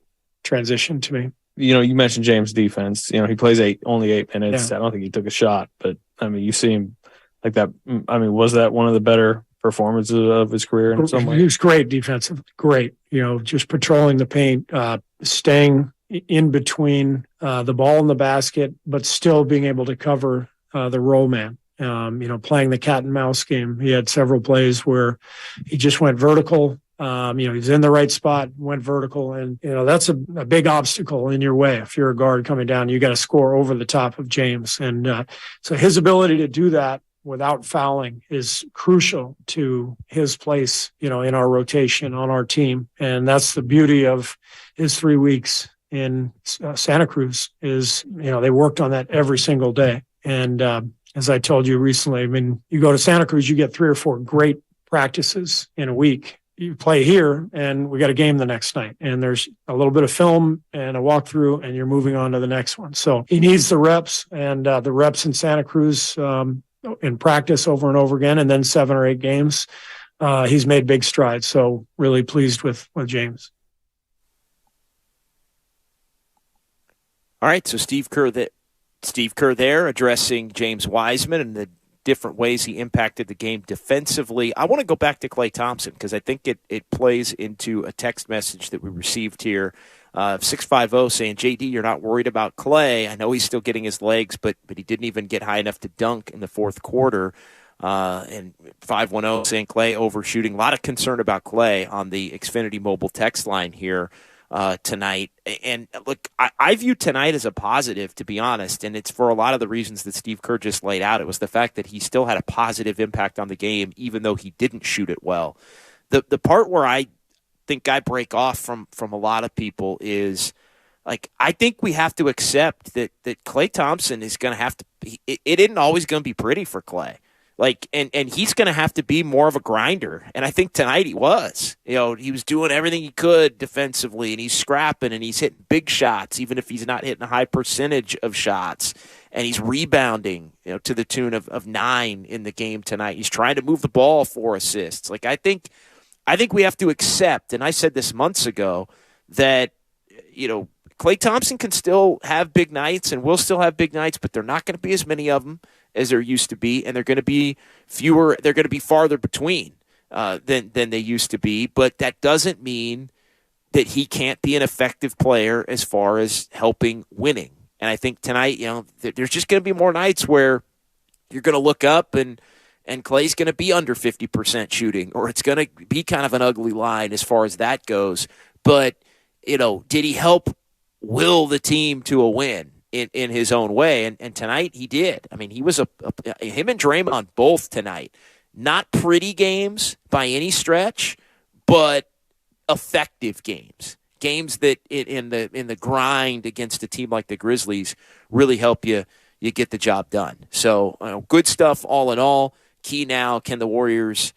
transition to me. You mentioned James' defense. He plays only 8 minutes. Yeah. I don't think he took a shot, but you see him like that. Was that one of the better performances of his career in some way? He was great defensive, great. Just patrolling the paint, staying in between the ball and the basket, but still being able to cover the roll man. Playing the cat and mouse game. He had several plays where he just went vertical. He's in the right spot, went vertical, and that's a big obstacle in your way. If you're a guard coming down, you got to score over the top of James, and so his ability to do that without fouling is crucial to his place, in our rotation on our team. And that's the beauty of his 3 weeks in Santa Cruz is, they worked on that every single day. And as I told you recently, you go to Santa Cruz, you get 3 or 4 great practices in a week. You play here and we got a game the next night, and there's a little bit of film and a walkthrough, and you're moving on to the next one. So he needs the reps, and the reps in Santa Cruz, in practice over and over again, and then 7 or 8 games, he's made big strides. So really pleased with James. All right, so Steve Kerr there addressing James Wiseman and the different ways he impacted the game defensively. I want to go back to Klay Thompson because I think it plays into a text message that we received here. 650 saying, JD, you're not worried about Klay. I know he's still getting his legs, but he didn't even get high enough to dunk in the fourth quarter. And 510 saying Klay overshooting. A lot of concern about Klay on the Xfinity Mobile text line here tonight. And look, I view tonight as a positive, to be honest, and it's for a lot of the reasons that Steve Kerr just laid out. It was the fact that he still had a positive impact on the game, even though he didn't shoot it well. The part where I think I break off from a lot of people is, like, I think we have to accept that Klay Thompson is going to have to – it isn't always going to be pretty for Klay. Like, and he's going to have to be more of a grinder. And I think tonight he was. He was doing everything he could defensively, and he's scrapping, and he's hitting big shots, even if he's not hitting a high percentage of shots. And he's rebounding, to the tune of 9 in the game tonight. He's trying to move the ball, 4 assists. Like, I think we have to accept, and I said this months ago, that, Klay Thompson can still have big nights and will still have big nights, but they're not going to be as many of them as there used to be, and they're going to be fewer. They're going to be farther between than they used to be. But that doesn't mean that he can't be an effective player as far as helping winning. And I think tonight, there's just going to be more nights where you're going to look up and Klay's going to be under 50% shooting, or it's going to be kind of an ugly line as far as that goes. But did he help will the team to a win in his own way? And tonight he did. I mean, he was him and Draymond both tonight. Not pretty games by any stretch, but effective games. Games that in the grind against a team like the Grizzlies really help you get the job done. So good stuff all in all. Key now, can the Warriors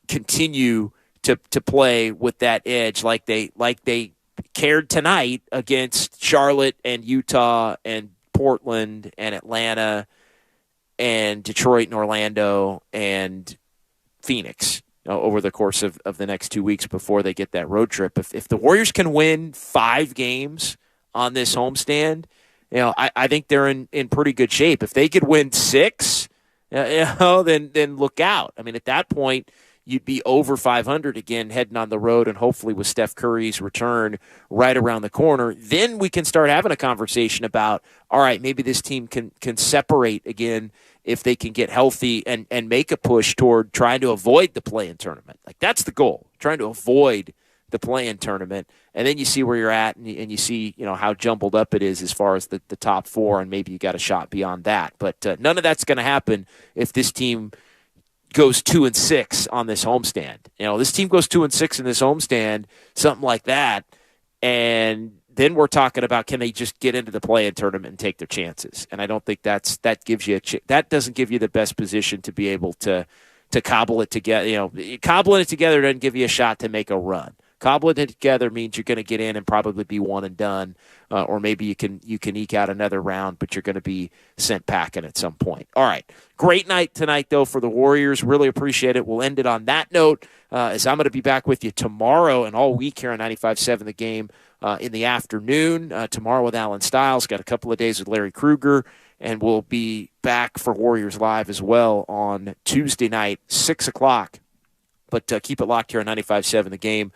continue to play with that edge like they cared tonight against Charlotte and Utah and Portland and Atlanta and Detroit and Orlando and Phoenix over the course of the next 2 weeks before they get that road trip. If the Warriors can win 5 games on this homestand, I think they're in pretty good shape. If they could win 6, then look out. I mean, at that point, you'd be over 500 again heading on the road, and hopefully with Steph Curry's return right around the corner, then we can start having a conversation about, all right, maybe this team can separate again if they can get healthy and make a push toward trying to avoid the play-in tournament. Like, that's the goal, trying to avoid the play-in tournament. And then you see where you're at, and you see how jumbled up it is as far as the top 4, and maybe you got a shot beyond that. But none of that's going to happen if this team goes 2-6 on this homestand. This team goes 2-6 in this homestand, something like that, and then we're talking about, can they just get into the play-in tournament and take their chances? And I don't think that gives you that doesn't give you the best position to be able to cobble it together. Cobbling it together doesn't give you a shot to make a run. Cobbling it together means you're going to get in and probably be one and done, or maybe you can eke out another round, but you're going to be sent packing at some point. All right, great night tonight, though, for the Warriors. Really appreciate it. We'll end it on that note, as I'm going to be back with you tomorrow and all week here on 95.7 The Game in the afternoon. Tomorrow with Alan Stiles. Got a couple of days with Larry Krueger, and we'll be back for Warriors Live as well on Tuesday night, 6 o'clock. But keep it locked here on 95.7 The Game.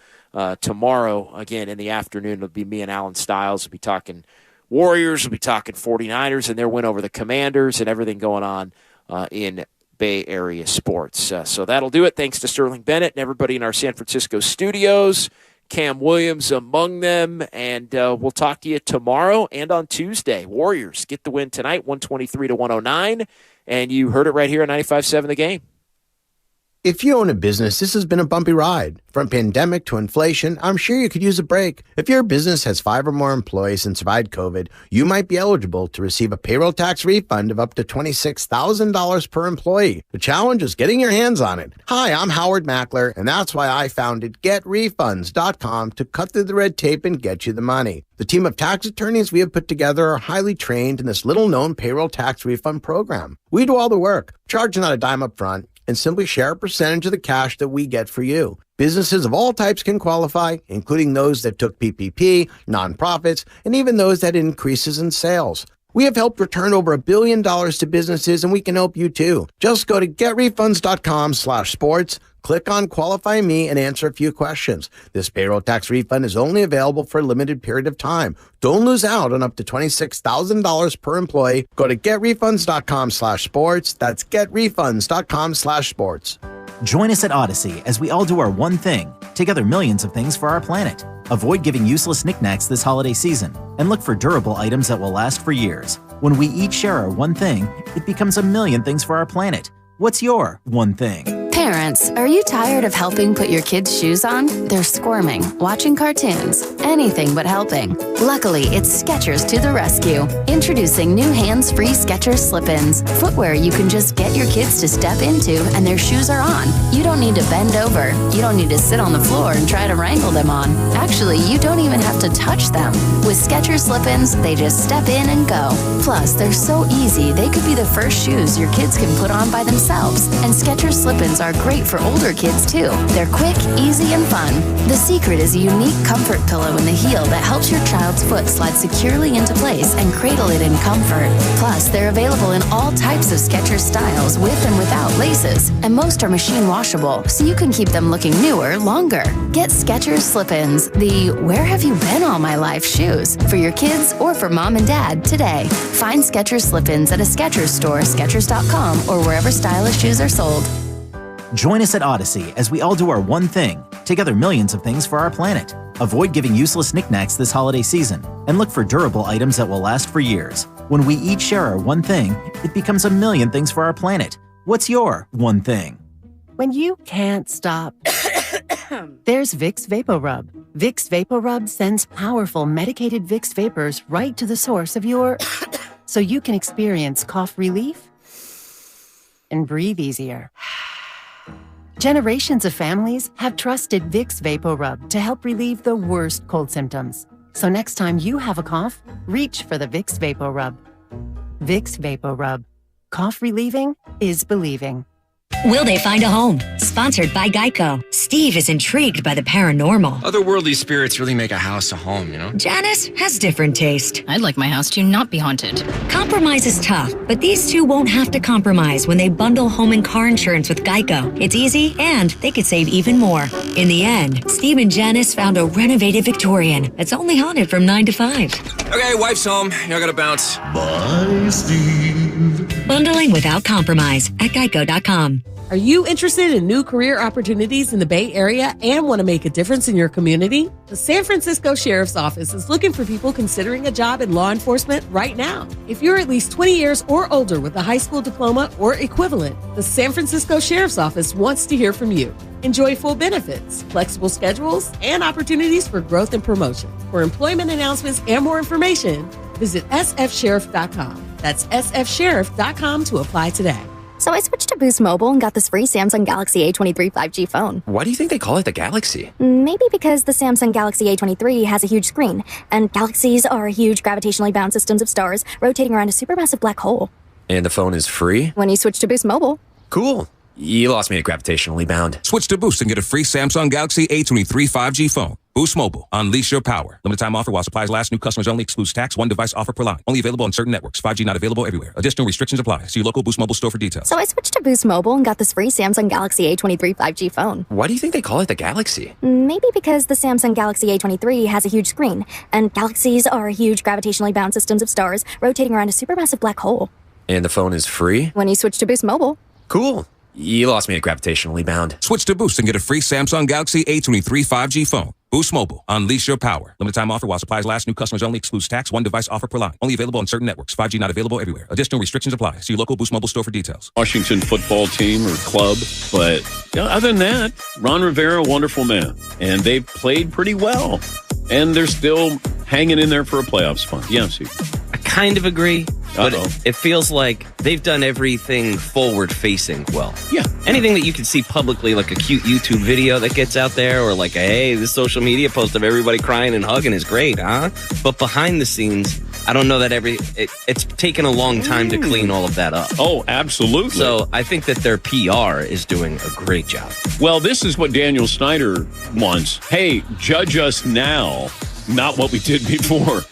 Tomorrow, again, in the afternoon, it'll be me and Alan Stiles. We'll be talking Warriors. We'll be talking 49ers and their win over the Commanders and everything going on in Bay Area sports. So that'll do it. Thanks to Sterling Bennett and everybody in our San Francisco studios. Cam Williams among them. And we'll talk to you tomorrow and on Tuesday. Warriors get the win tonight, 123-109. And you heard it right here on 95.7 The Game. If you own a business, this has been a bumpy ride. From pandemic to inflation, I'm sure you could use a break. If your business has 5 or more employees and survived COVID, you might be eligible to receive a payroll tax refund of up to $26,000 per employee. The challenge is getting your hands on it. Hi, I'm Howard Mackler, and that's why I founded GetRefunds.com to cut through the red tape and get you the money. The team of tax attorneys we have put together are highly trained in this little-known payroll tax refund program. We do all the work, charge not a dime up front, and simply share a percentage of the cash that we get for you. Businesses of all types can qualify, including those that took PPP, nonprofits, and even those that had increases in sales. We have helped return over $1 billion to businesses, and we can help you too. Just go to getrefunds.com/sports, click on Qualify Me, and answer a few questions. This payroll tax refund is only available for a limited period of time. Don't lose out on up to $26,000 per employee. Go to getrefunds.com/sports. That's getrefunds.com/sports. Join us at Odyssey as we all do our one thing, together millions of things for our planet. Avoid giving useless knickknacks this holiday season and look for durable items that will last for years. When we each share our one thing, it becomes a million things for our planet. What's your one thing? Parents, are you tired of helping put your kids' shoes on? They're squirming, watching cartoons, anything but helping. Luckily, it's Skechers to the rescue. Introducing new hands-free Skechers slip-ins. Footwear you can just get your kids to step into and their shoes are on. You don't need to bend over. You don't need to sit on the floor and try to wrangle them on. Actually, you don't even have to touch them. With Skechers slip-ins, they just step in and go. Plus, they're so easy, they could be the first shoes your kids can put on by themselves. And Skechers slip-ins are great for older kids too. They're quick, easy, and fun. The secret is a unique comfort pillow in the heel that helps your child's foot slide securely into place and cradle it in comfort. Plus, they're available in all types of Skechers styles with and without laces. And most are machine washable, so you can keep them looking newer longer. Get Skechers slip-ins, the "Where have you been all my life" shoes for your kids or for mom and dad today. Find Skechers slip-ins at a Skechers store, Skechers.com, or wherever stylish shoes are sold. Join us at Odyssey as we all do our one thing, together millions of things for our planet. Avoid giving useless knickknacks this holiday season and look for durable items that will last for years. When we each share our one thing, it becomes a million things for our planet. What's your one thing? When you can't stop, there's Vicks VapoRub. Vicks VapoRub sends powerful medicated Vicks vapors right to the source of your so you can experience cough relief and breathe easier. Generations of families have trusted Vicks VapoRub to help relieve the worst cold symptoms. So next time you have a cough, reach for the Vicks VapoRub. Vicks VapoRub. Cough relieving is believing. Will they find a home? Sponsored by Geico. Steve is intrigued by the paranormal. Otherworldly spirits really make a house a home, you know? Janice has different taste. I'd like my house to not be haunted. Compromise is tough, but these two won't have to compromise when they bundle home and car insurance with Geico. It's easy, and they could save even more. In the end, Steve and Janice found a renovated Victorian that's only haunted from 9 to 5. Okay, wife's home. Y'all gotta bounce. Bye, Steve. Bundling without compromise at geico.com. Are you interested in new career opportunities in the Bay Area and want to make a difference in your community? The San Francisco Sheriff's Office is looking for people considering a job in law enforcement right now. If you're at least 20 years or older with a high school diploma or equivalent, the San Francisco Sheriff's Office wants to hear from you. Enjoy full benefits, flexible schedules, and opportunities for growth and promotion. For employment announcements and more information, visit sfsheriff.com. That's sfsheriff.com to apply today. So I switched to Boost Mobile and got this free Samsung Galaxy A23 5G phone. Why do you think they call it the Galaxy? Maybe because the Samsung Galaxy A23 has a huge screen, and galaxies are huge gravitationally bound systems of stars rotating around a supermassive black hole. And the phone is free? When you switch to Boost Mobile. Cool. You lost me at gravitationally bound. Switch to Boost and get a free Samsung Galaxy A23 5G phone. Boost Mobile. Unleash your power. Limited time offer while supplies last. New customers only. Excludes tax. One device offer per line. Only available on certain networks. 5G not available everywhere. Additional restrictions apply. See your local Boost Mobile store for details. So I switched to Boost Mobile and got this free Samsung Galaxy A23 5G phone. Why do you think they call it the Galaxy? Maybe because the Samsung Galaxy A23 has a huge screen, and galaxies are huge gravitationally bound systems of stars rotating around a supermassive black hole. And the phone is free? When you switch to Boost Mobile. Cool. You lost me at gravitationally bound. Switch to Boost and get a free Samsung Galaxy A23 5G phone. Boost Mobile. Unleash your power. Limited time offer while supplies last. New customers only. Excludes tax. One device offer per line. Only available on certain networks. 5G not available everywhere. Additional restrictions apply. See your local Boost Mobile store for details. Washington football team or club. But other than that, Ron Rivera, wonderful man. And they've played pretty well. And they're still hanging in there for a playoff spot. Yeah, Steve. I kind of agree. But it feels like they've done everything forward-facing well. Yeah. Anything that you can see publicly, like a cute YouTube video that gets out there, or like this social media post of everybody crying and hugging is great, huh? But behind the scenes, I don't know that it's taken a long time to clean all of that up. Oh, absolutely. So I think that their PR is doing a great job. Well, this is what Daniel Snyder wants. Hey, judge us now, not what we did before.